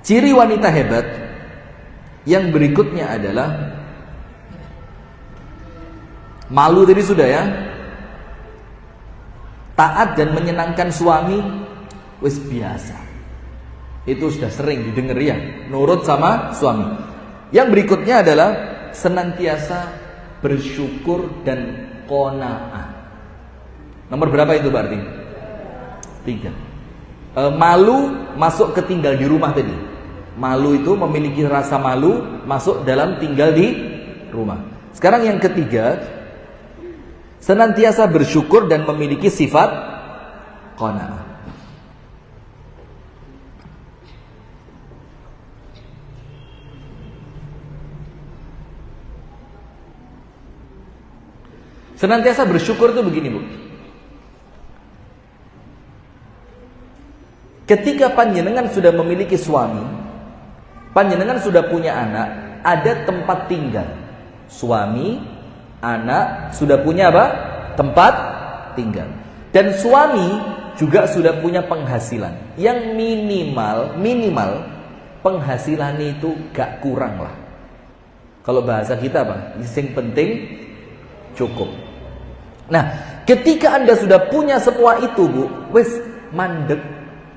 ciri wanita hebat yang berikutnya adalah malu. Tadi sudah ya. Taat dan menyenangkan suami, wis biasa. Itu sudah sering didengar ya, nurut sama suami. Yang berikutnya adalah senantiasa bersyukur dan qanaah. Nomor berapa itu berarti? 3. Malu masuk ke tinggal di rumah tadi. Malu itu memiliki rasa malu masuk dalam tinggal di rumah. Sekarang yang ketiga, senantiasa bersyukur dan memiliki sifat qanaah. Senantiasa bersyukur itu begini, Bu. Ketika panjenengan sudah memiliki suami, panjenengan sudah punya anak, ada tempat tinggal. Suami, anak sudah punya apa? Tempat tinggal. Dan suami juga sudah punya penghasilan. Yang minimal penghasilan itu gak kurang lah. Kalau bahasa kita apa? Yang penting cukup. Nah, ketika Anda sudah punya semua itu, Bu, wis mandek,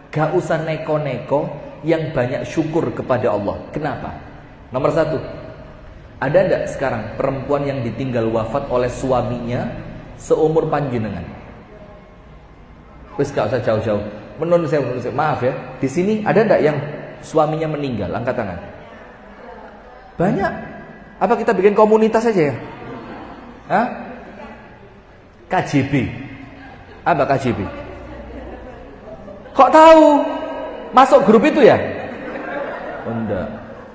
gak usah neko-neko, yang banyak syukur kepada Allah. Kenapa? Nomor 1, ada enggak sekarang perempuan yang ditinggal wafat oleh suaminya seumur panjenengan? Wis gak usah jauh-jauh. Menurut saya, maaf ya, di sini ada enggak yang suaminya meninggal? Angkat tangan. Banyak. Apa kita bikin komunitas aja ya? Hah? KJB. Apa KJB? Kok tahu? Masuk grup itu ya? Oh, enggak.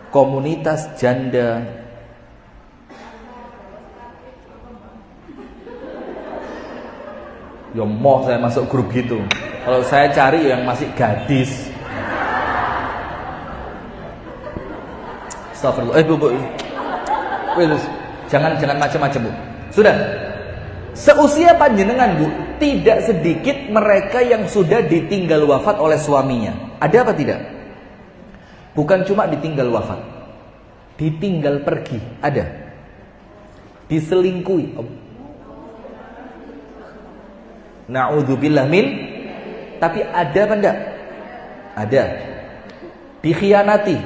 Komunitas janda. Ya mau saya masuk grup gitu. Kalau saya cari yang masih gadis. Astagfirullah. Bu. Jangan macam-macam, Bu. Sudah. Seusia panjenengan, Bu, tidak sedikit mereka yang sudah ditinggal wafat oleh suaminya. Ada apa tidak? Bukan cuma ditinggal wafat, ditinggal pergi, ada. Diselingkuhi. Na'udzubillah min. Tapi ada apa enggak? Ada. Dikhianati.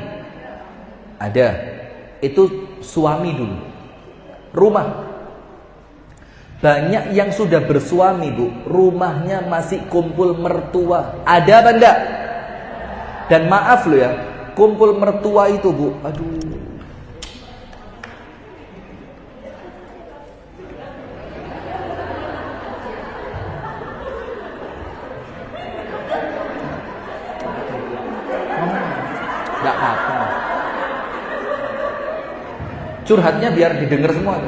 Ada. Itu suami dulu. Rumah. Banyak yang sudah bersuami, Bu, rumahnya masih kumpul mertua. Ada apa enggak? Dan maaf loh ya, kumpul mertua itu, Bu, aduh, enggak apa. Curhatnya biar didengar semua.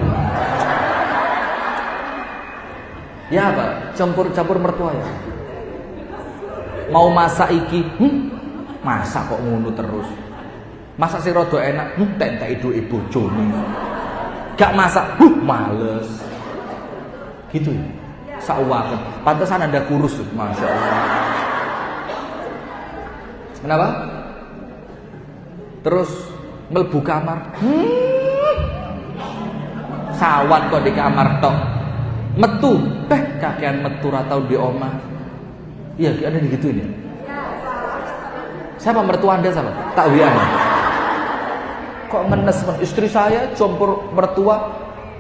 Ya apa? Campur mertua ya. Mau masak iki, masak kok ngono terus. Masak sing rada enak, tak iduke bojone. Gak masak, males. Gitu ya. Sauwaken. Pantesan Anda kurus, Masya Allah. Kenapa? Terus mlebu kamar. Sawan kok di kamar tok. Metu, kakean metu ra tau di omah. Iya, ada digituin ya. Siapa mertua Anda siapa? Tak WA. Kok ngenes istri saya jompor mertua?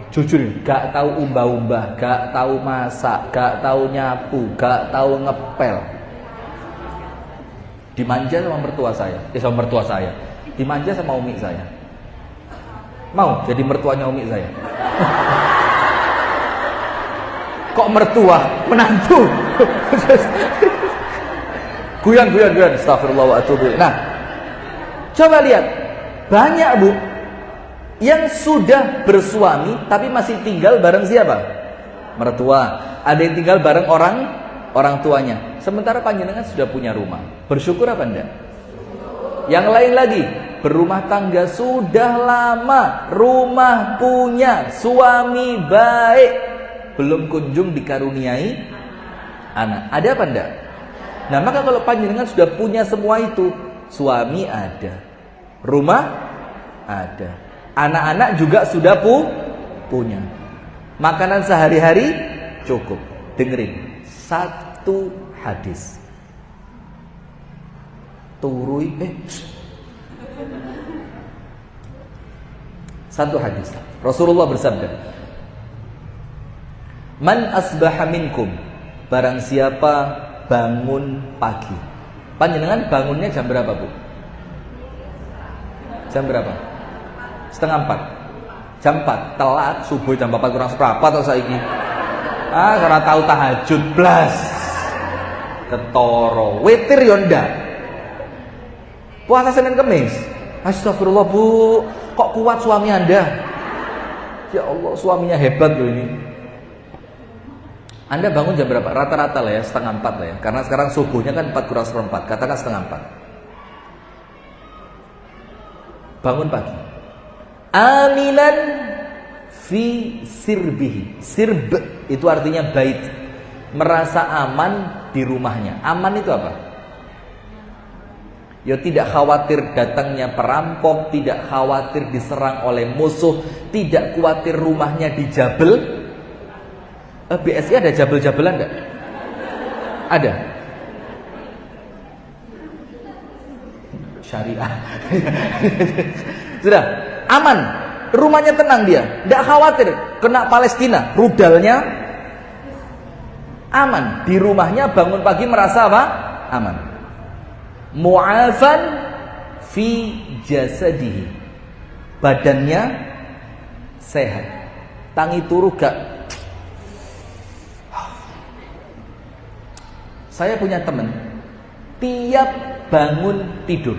Jujur, gak tahu umbah-umbah, gak tahu masak, gak tahu nyapu, gak tahu ngepel. Dimanja sama mertua saya. Sama mertua saya. Dimanja sama umi saya. Mau jadi mertuanya umi saya? Kok mertua? Menantu. Guyon. Astagfirullah wa atubu. Nah, coba lihat. Banyak bu yang sudah bersuami tapi masih tinggal bareng siapa? Mertua. Ada yang tinggal bareng orang tuanya. Sementara panjenengan sudah punya rumah. Bersyukur apa enggak? Yang lain lagi, berumah tangga sudah lama, rumah punya, suami baik, belum kunjung dikaruniai anak. Ada apa enggak? Nah, maka kalau panjenengan sudah punya semua itu, suami ada, rumah ada, anak-anak juga sudah punya, makanan sehari-hari cukup. Dengerin satu hadis. Turui satu hadis. Rasulullah bersabda, "Man asbaha minkum," barang siapa bangun pagi. Panjenengan bangunnya jam berapa, Bu? Jam berapa? Setengah 4. Jam 4, telat, subuh jam 4 kurang seperempat atau saiki. Karena tahu tahajud blas. Ketoro, witir yo ndak. Puasa Senin Kemis. Astagfirullah, Bu. Kok kuat suami Anda? Ya Allah, suaminya hebat loh ini. Anda bangun jam berapa? Rata-rata lah ya, setengah 4 lah ya. Karena sekarang subuhnya kan 4 kurang seperempat. Katakan setengah 4. Bangun pagi. Aminan fi sirbihi. Sirb itu artinya bait. Merasa aman di rumahnya. Aman itu apa? Ya tidak khawatir datangnya perampok, tidak khawatir diserang oleh musuh, tidak khawatir rumahnya dijabel. BSI ada jabel-jabelan enggak? Ada. Syariah. Sudah, aman. Rumahnya tenang dia, enggak khawatir kena Palestina, rudalnya aman. Di rumahnya bangun pagi merasa apa? Aman. Mu'afan fi jasadihi. Badannya sehat. Tangi turu gak. Saya punya teman, tiap bangun tidur,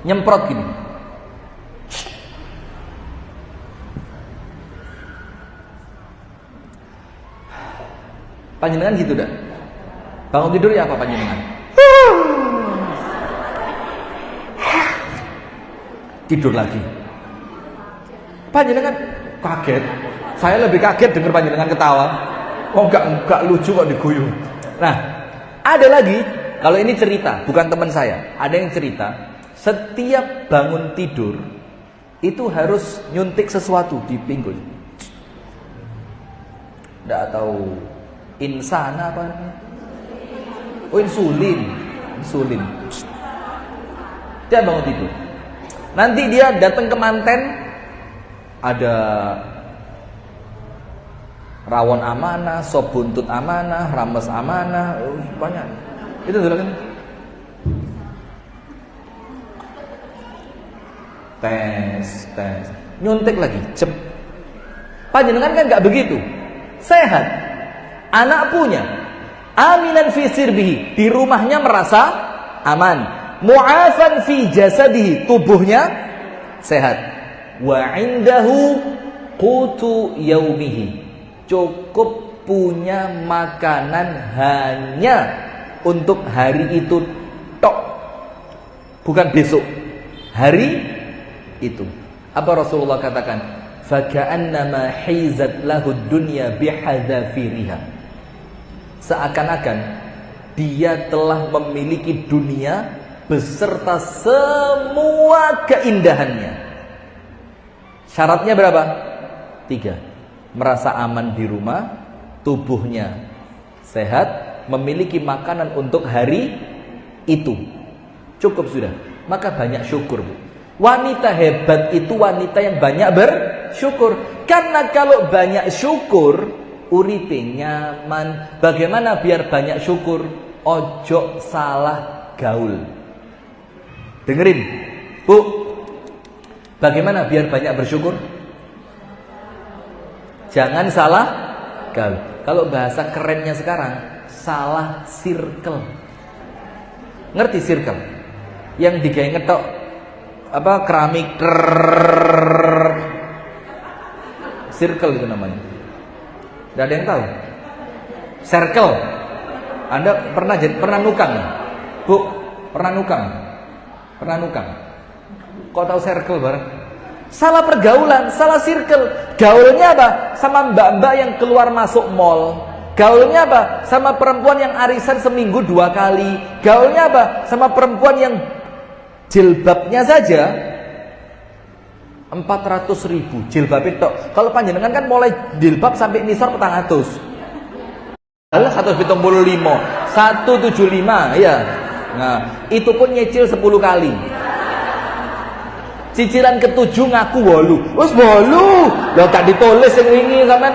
nyemprot gini. Panjenengan gitu dah. Bangun tidur ya apa panjenengan? Tidur lagi. Panjenengan kaget. Saya lebih kaget dengar panjenengan ketawa. Oh enggak lucu kok diguyu. Nah, ada lagi, kalau ini cerita, bukan teman saya. Ada yang cerita, setiap bangun tidur itu harus nyuntik sesuatu di pinggul. Enggak tahu insana apa namanya? Oh, insulin. Dia bangun tidur. Nanti dia datang ke manten, ada rawon amanah, sop buntut amanah, rames amanah, banyak. Itu dulu kan. Tes. Nyuntik lagi, cep. Panjenengan kan enggak begitu. Sehat. Anak punya. Aminan fi sirbihi, di rumahnya merasa aman. Mu'afan fi jasadihi, tubuhnya sehat. Wa indahu qutu yaumihi, cukup punya makanan hanya untuk hari itu tok, bukan besok, hari itu. Apa Rasulullah katakan? Faka'annama hizat lahud dunya bihadzafiriha, seakan-akan dia telah memiliki dunia beserta semua keindahannya. Syaratnya berapa? 3. Merasa aman di rumah, tubuhnya sehat, memiliki makanan untuk hari itu. Cukup sudah. Maka banyak syukur, Bu. Wanita hebat itu wanita yang banyak bersyukur. Karena kalau banyak syukur, uripe nyaman. Bagaimana biar banyak syukur? Ojo salah gaul. Dengerin, Bu. Bagaimana biar banyak bersyukur? Jangan salah gaul. Kalau bahasa kerennya sekarang, salah circle. Ngerti circle? Yang digawe ngetok keramik circle itu namanya. Tidak ada yang tahu. Circle. Anda pernah nukang? Bu, pernah nukang? Pernah nukang? Kok tahu circle bareng? Salah pergaulan, salah circle. Gaulnya apa? Sama mbak-mbak yang keluar masuk mall. Gaulnya apa? Sama perempuan yang arisan seminggu 2 kali. Gaulnya apa? Sama perempuan yang jilbabnya saja 400.000 jilbab itu. Kalau panjenengan kan mulai jilbab sampai nisor 400. 175, 175 ya. Nah, itu pun nyicil 10 kali. Cicilan ke-7 ngaku 8. Wes 8. Lah gak ditulis sing wingi sampean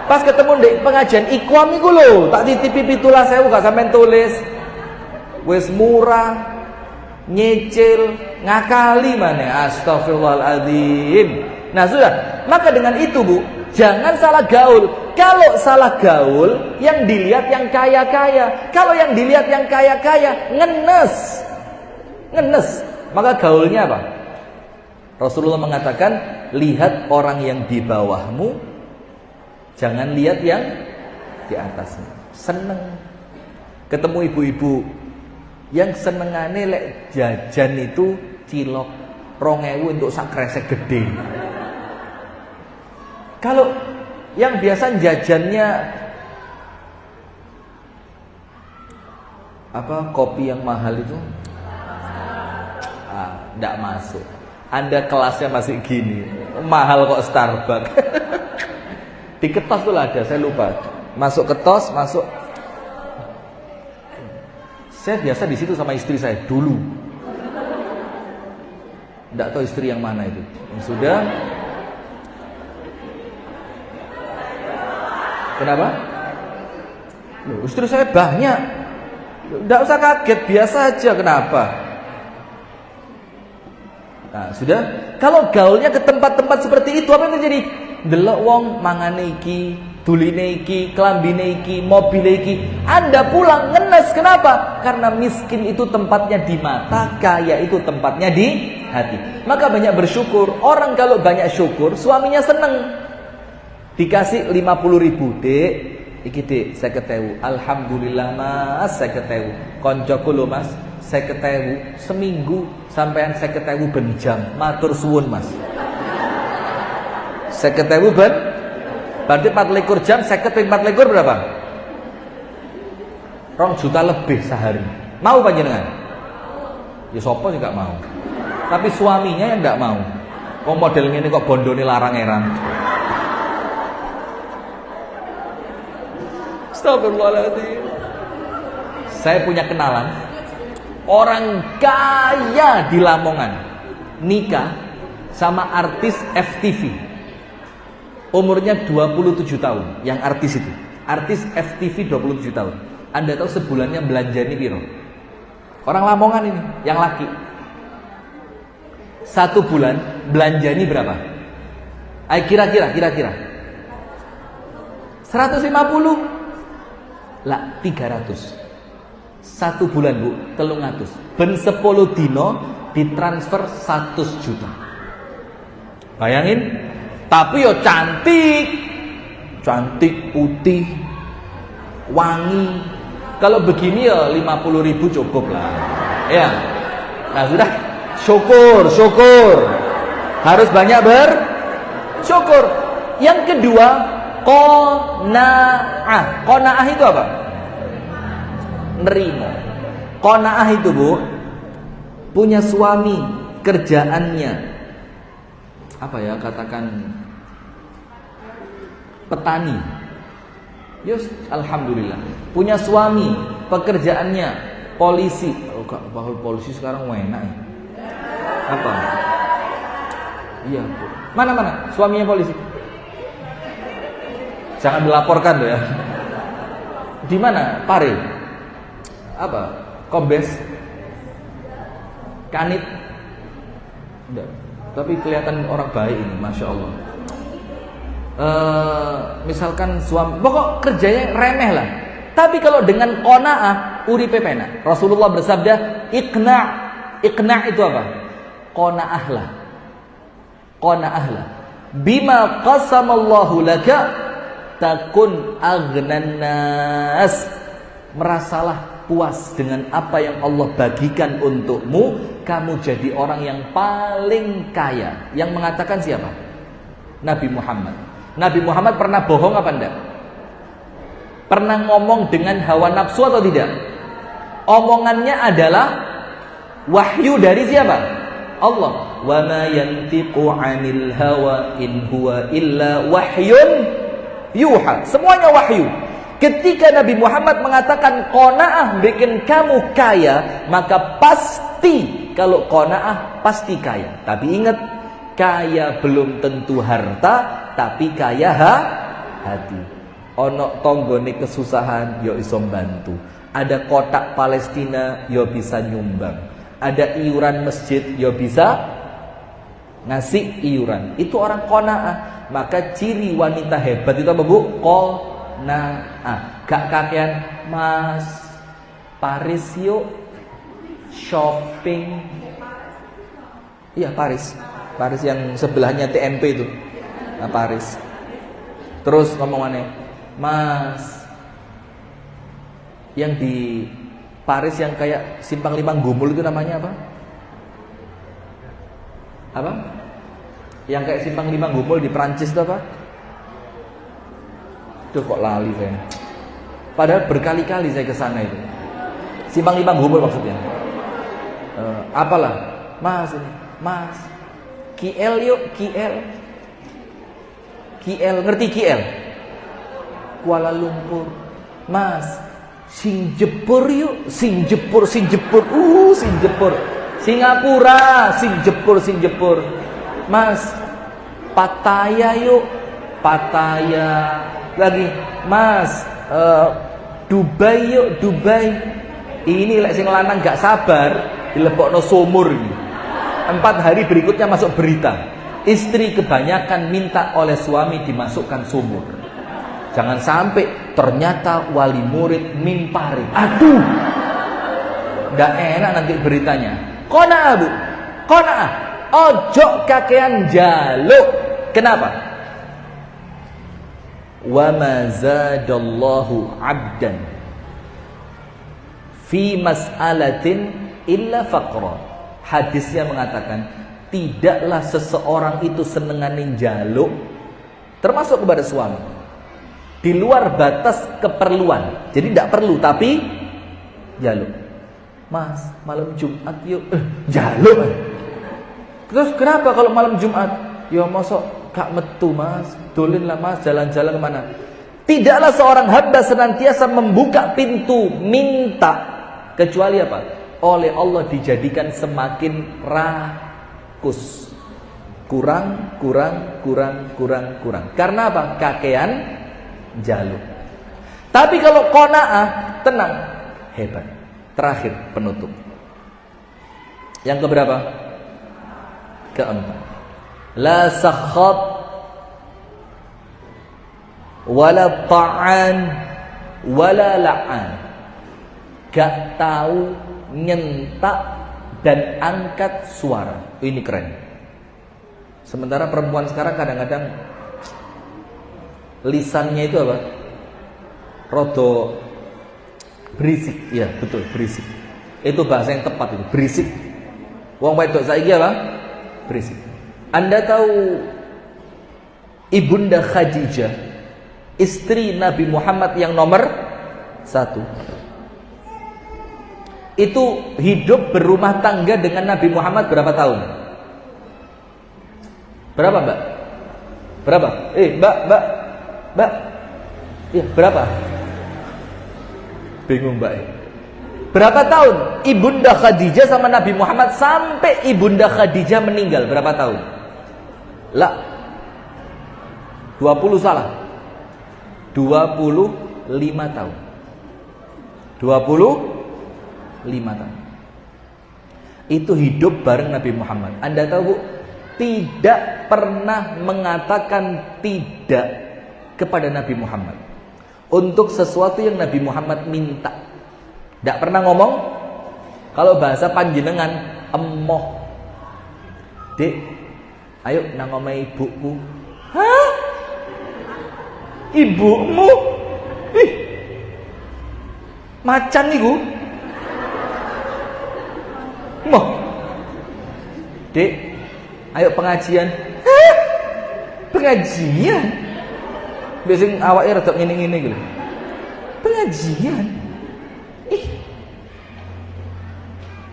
pas ketemu ndek pengajian Iqam iku lho, tak titipi 17.000 gak sampean tulis. Wes murah, nyicil, ngakali mana. Astagfirullahaladzim. Nah sudah, maka dengan itu Bu, jangan salah gaul. Kalau salah gaul, yang dilihat yang kaya-kaya. Kalau yang dilihat yang kaya-kaya, ngenes. Maka gaulnya apa? Rasulullah mengatakan, lihat orang yang di bawahmu, jangan lihat yang di atasmu. Seneng ketemu ibu-ibu yang senengane lek jajan itu cilok 2.000 untuk sak kresek gede. Kalau yang biasa jajannya kopi yang mahal itu enggak masuk. Anda kelasnya masih gini, mahal kok Starbucks. Di Ketos tuh ada, saya lupa. Masuk Ketos, masuk. Saya biasa di situ sama istri saya dulu. Tidak tahu istri yang mana itu. Yang sudah. Kenapa? Loh, istri saya banyak. Tidak usah kaget, biasa aja. Kenapa? Nah, sudah. Kalau gaulnya ke tempat-tempat seperti itu, apa yang terjadi? Delok wong mangane iki, duline iki, klambine iki, mobile iki. Anda pulang ngenes. Kenapa? Karena miskin itu tempatnya di mata, kaya itu tempatnya di hati. Maka banyak bersyukur. Orang kalau banyak syukur, suaminya seneng. Dikasih 50.000, Dek. Iki Dek, 50.000. Alhamdulillah Mas, 50.000. Koncoku lho Mas, 50.000 seminggu sampean 50.000 ben jam. Matur suwun Mas. 50.000 ben berarti 24 jam, 50 berapa? 2 juta lebih sehari. Mau panjenengan? Ya sapa sih gak mau. Tapi suaminya yang gak mau. Kok model ngene kok bondone larang eran. Astagfirullahaladzim. Saya punya kenalan orang kaya di Lamongan nikah sama artis FTV. Umurnya 27 tahun. Yang artis itu, artis FTV 27 tahun. Anda tahu sebulannya belanja ini piro? Orang Lamongan ini, yang laki. 1 bulan belanja ini berapa? Ayo kira-kira 150 lah 300. 1 bulan Bu, 300. Ben 10 dino ditransfer 100 juta. Bayangin. Tapi yo cantik, putih, wangi. Kalau begini ya 50.000 cukup lah. Ya. Nah sudah, syukur. Harus banyak bersyukur. Yang kedua, qanaah. Qanaah itu apa? Nerimo. Qanaah itu Bu, punya suami, kerjaannya apa ya, katakan petani. Yus, alhamdulillah. Punya suami, pekerjaannya polisi. Oh, bahwa polisi sekarang enak ya. Apa? Iya. Mana suaminya polisi? Jangan dilaporkan loh ya. Di mana? Pare. Apa? Kombes. Kanit. Enggak. Tapi kelihatan orang baik ini, masya Allah. Misalkan suami, pokok kerjanya remeh lah. Tapi kalau dengan qanaah, uripe penak. Rasulullah bersabda, iqna' itu apa? Qanaah lah. Bima qasamallahu laka takun aghnan nas. Merasalah puas dengan apa yang Allah bagikan untukmu, kamu jadi orang yang paling kaya. Yang mengatakan siapa? Nabi Muhammad. Nabi Muhammad pernah bohong apa enggak? Pernah ngomong dengan hawa nafsu atau tidak? Omongannya adalah wahyu dari siapa? Allah. Wa ma yantiqu 'anil hawa in huwa illa wahyun yuha. Semuanya wahyu. Ketika Nabi Muhammad mengatakan qanaah bikin kamu kaya, maka pasti kalau qanaah pasti kaya. Tapi ingat, kaya belum tentu harta, tapi kaya hati. Ono tonggone kesusahan yo iso bantu. Ada kotak Palestina yo bisa nyumbang. Ada iuran masjid yo bisa ngasih iuran. Itu orang qanaah. Maka ciri wanita hebat itu apa, Bu? Qanaah. Gak kakean, Mas, Paris yuk shopping. Iya, Paris yang sebelahnya TMP itu. Nah, Paris. Terus ngomongannya, Mas, yang di Paris yang kayak simpang 5 Gumul itu namanya apa? Apa? Yang kayak simpang 5 Gumul di Prancis itu apa? Duh, kok lali saya. Padahal berkali-kali saya ke sana itu. Simpang 5 Gumul maksudnya. Apalah? Mas, ini. Mas. KL yuk, KL. KL, ngerti KL? Kuala Lumpur. Mas, Singapura yuk, Singapura. Singapura. Singapura. Mas, Pattaya yuk, Pattaya. Lagi, Mas, Dubai yuk, Dubai. Ini lek sing lanang gak sabar dilebokno sumur iki. 4 hari berikutnya masuk berita. Istri kebanyakan minta oleh suami dimasukkan sumur. Jangan sampai ternyata wali murid mimpari. Aduh, gak enak nanti beritanya. Qanaah, Bu, qanaah. Ojo kakean jaluk. Kenapa? Wa ma zadallahu 'abdan fi mas'alatin illa faqra. Hadisnya mengatakan, tidaklah seseorang itu senenganin jaluk, termasuk kepada suami, di luar batas keperluan. Jadi tidak perlu, tapi jaluk. Mas, malam Jumat yuk, jaluk. Terus kenapa kalau malam Jumat? Ya mosok gak metu, Mas. Dolin lah, Mas, jalan-jalan kemana? Tidaklah seorang hamba senantiasa membuka pintu minta, kecuali apa? Oleh Allah dijadikan semakin rakus. Kurang. Karena apa? Kakean jaluk. Tapi kalau qanaah, tenang, hebat. Terakhir, penutup. Yang keberapa? Keempat. La sakhab wala ta'an wala la'an. Gak tahu nyentak dan angkat suara. Ini keren. Sementara perempuan sekarang kadang-kadang lisannya itu apa? Rodo berisik. Ya betul, berisik. Itu bahasa yang tepat itu, berisik. Wong wedok saiki apa? Berisik. Anda tahu Ibunda Khadijah, istri Nabi Muhammad yang nomor 1, itu hidup berumah tangga dengan Nabi Muhammad berapa tahun? Berapa, Mbak? Berapa? Mbak. Ya, berapa? Bingung Mbak. Berapa tahun Ibunda Khadijah sama Nabi Muhammad sampai Ibunda Khadijah meninggal? Berapa tahun? Lah, 20 salah. 25 tahun. 25 tahun. Itu hidup bareng Nabi Muhammad. Anda tahu Bu, tidak pernah mengatakan tidak kepada Nabi Muhammad untuk sesuatu yang Nabi Muhammad minta. Tidak pernah ngomong. Kalau bahasa panjenengan, emoh, Dek, ayo nang omahe ibuku. Hah? Ibumu? Ih, macan niku. Moh, Dek, ayo pengajian. Hah? Pengajian? Biasanya awake rada ngene-ngene gitu. Pengajian? Ih.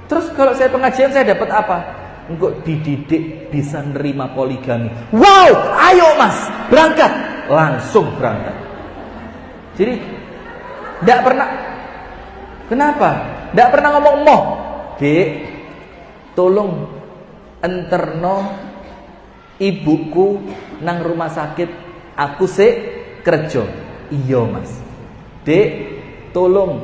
Terus kalau saya pengajian saya dapat apa? Engkau dididik bisa nerima poligami. Wow, ayo Mas, berangkat. Langsung berangkat. Jadi tidak pernah. Kenapa? Tidak pernah ngomong moh. Dek, tolong enterno ibuku nang rumah sakit. Aku sik kerja. Iya Mas. Dek, tolong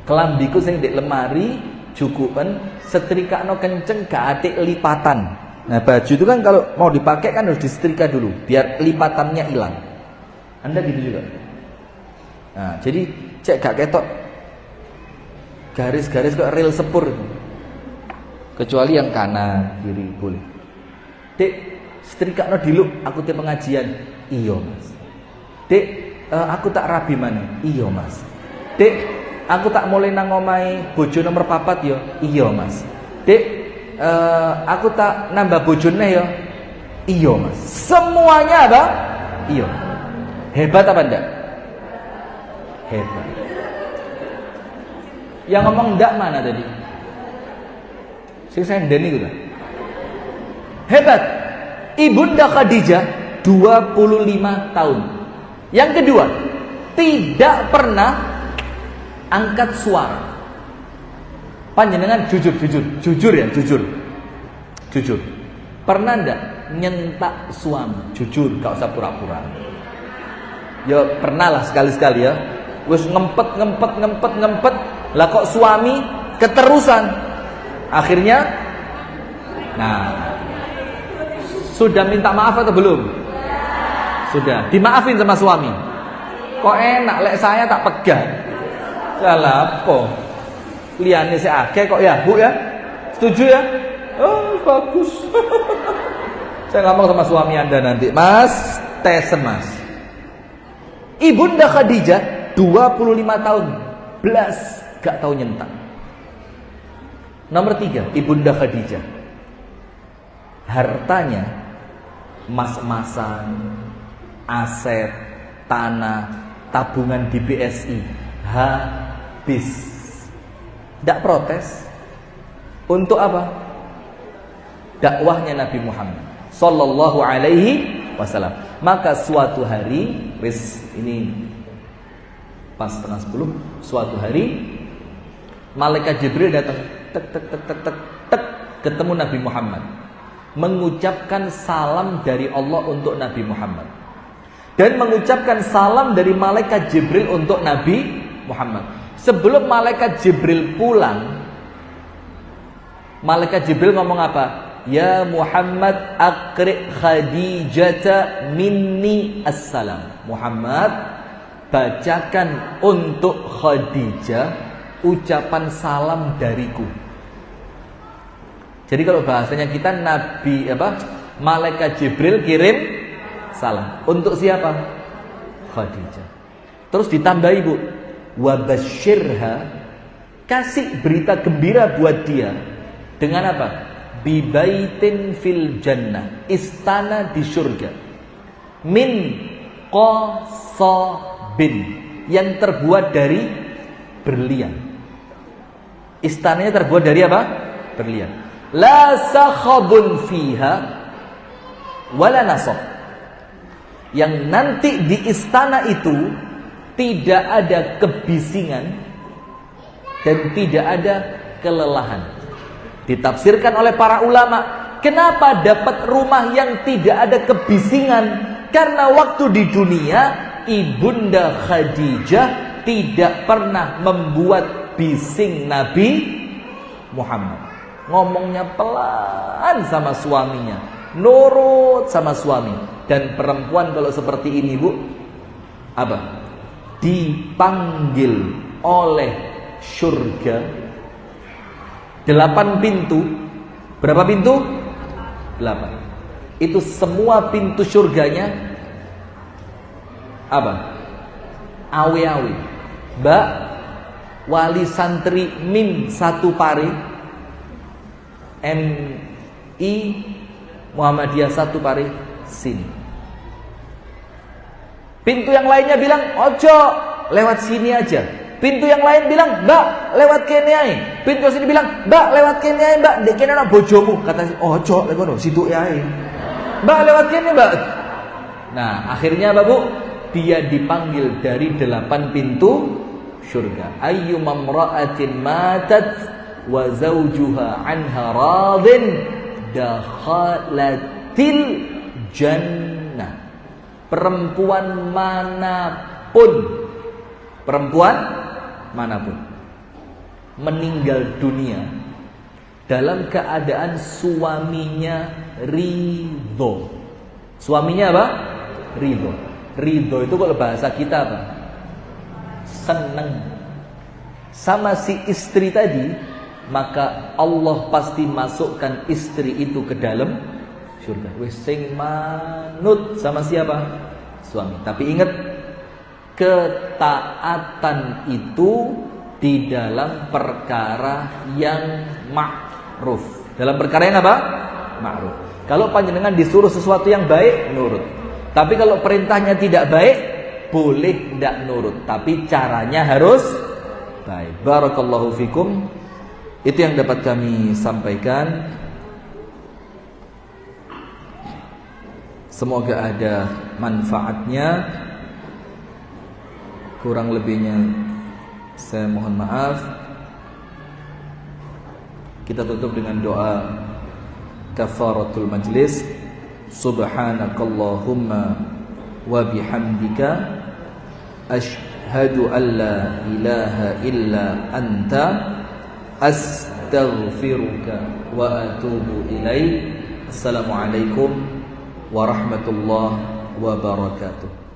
kelambiku sing ndek lemari cukupan setrikakno kenceng gak atik lipatan. Nah, baju itu kan kalau mau dipakai kan harus disetrika dulu biar lipatannya hilang. Anda gitu juga. Nah, jadi cek gak ketok garis-garis kok rel sepur. Kecuali yang kanan, kiri boleh. Dek, setrikakno dulu aku te pengajian. Iya Mas. Dek, aku tak rabi mana? Iya Mas. Dek, aku tak mulai nang omahe bojo nomor 4 ya. Iya Mas. Dek, aku tak nambah bojone ya. Iya Mas. Semuanya apa? Iya. Hebat apa enggak? Hebat. Yang ngomong enggak mana tadi? Sing senden iku ta. Hebat. Ibunda Khadijah 25 tahun. Yang kedua, tidak pernah angkat suara. Panjenengan jujur ya, jujur. Pernah ndak nyentak suami? Jujur, gak usah pura-pura. Ya pernah lah sekali-sekali ya. Wis ngempet. Lah kok suami keterusan. Akhirnya, nah, sudah minta maaf atau belum? Sudah. Dimaafin sama suami. Kok enak lek saya tak pegang. Salah apa? Liane si akeh kok ya, Bu ya? Setuju ya? Oh, bagus. Saya ngomong sama suami Anda nanti, Mas, tesen Mas. Ibunda Khadijah 25 tahun belas gak tahu nyentak. Nomor 3, Ibunda Khadijah. Hartanya mas-masan, aset, tanah, tabungan di BSI habis. Tidak protes. Untuk apa? Dakwahnya Nabi Muhammad sallallahu alaihi wasallam. Maka suatu hari, ini pas setengah 10, suatu hari malaikat Jibril datang, tek, ketemu Nabi Muhammad, mengucapkan salam dari Allah untuk Nabi Muhammad, dan mengucapkan salam dari malaikat Jibril untuk Nabi Muhammad. Sebelum malaikat Jibril pulang, malaikat Jibril ngomong apa? Ya Muhammad, aqri Khadijata minni assalam. Muhammad, bacakan untuk Khadijah ucapan salam dariku. Jadi kalau bahasanya kita Nabi malaikat Jibril kirim salam untuk siapa? Khadijah. Terus ditambahi, Bu, wa basyirha, kasih berita gembira buat dia dengan apa? Bi baitin fil jannah, istana di surga, min qasabin, yang terbuat dari berlian. Istananya terbuat dari apa? Berlian. La sakhabun fiha wala nasab. Yang nanti di istana itu tidak ada kebisingan dan tidak ada kelelahan. Ditafsirkan oleh para ulama, kenapa dapat rumah yang tidak ada kebisingan? Karena waktu di dunia Ibunda Khadijah tidak pernah membuat bising Nabi Muhammad. Ngomongnya pelan sama suaminya, nurut sama suami. Dan perempuan kalau seperti ini, Bu, apa? Dipanggil oleh surga 8 pintu. Berapa pintu? 8. Itu semua pintu surganya apa? Awe-awe. Mbak, wali santri Mim 1 Pare, MI Muhammadiyah 1 Pare, sini. Pintu yang lainnya bilang, ojo, lewat sini aja. Pintu yang lain bilang, Mbak, lewat kene ae. Pintu sini bilang, Mbak, lewat kene ae, Mbak. Dek kene ana bojomu. Kata, ojo, lek ngono, situ ae. Mbak, lewat kene, Mbak. Nah, akhirnya apa, Bu? Dia dipanggil dari 8 pintu surga. Ayyuma imra'atin matat wa zawjuha anha radin dakhalatil jannah. Perempuan manapun meninggal dunia dalam keadaan suaminya ridho. Suaminya apa? Ridho. Ridho itu kalau bahasa kita apa? Seneng sama si istri tadi, maka Allah pasti masukkan istri itu ke dalam surga. Wis sing manut sama siapa? Suami. Tapi ingat, ketaatan itu di dalam perkara yang ma'ruf. Dalam perkara yang apa? Ma'ruf. Kalau panjenengan disuruh sesuatu yang baik, nurut. Tapi kalau perintahnya tidak baik, boleh tidak nurut. Tapi caranya harus baik. Barakallahu fikum. Itu yang dapat kami sampaikan. Semoga ada manfaatnya. Kurang lebihnya saya mohon maaf. Kita tutup dengan doa kafaratul majlis. Subhanakallahumma wa bihamdika asyhadu an la ilaha illa anta astaghfiruka wa atubu ilaik. Assalamualaikum warahmatullahi wabarakatuh.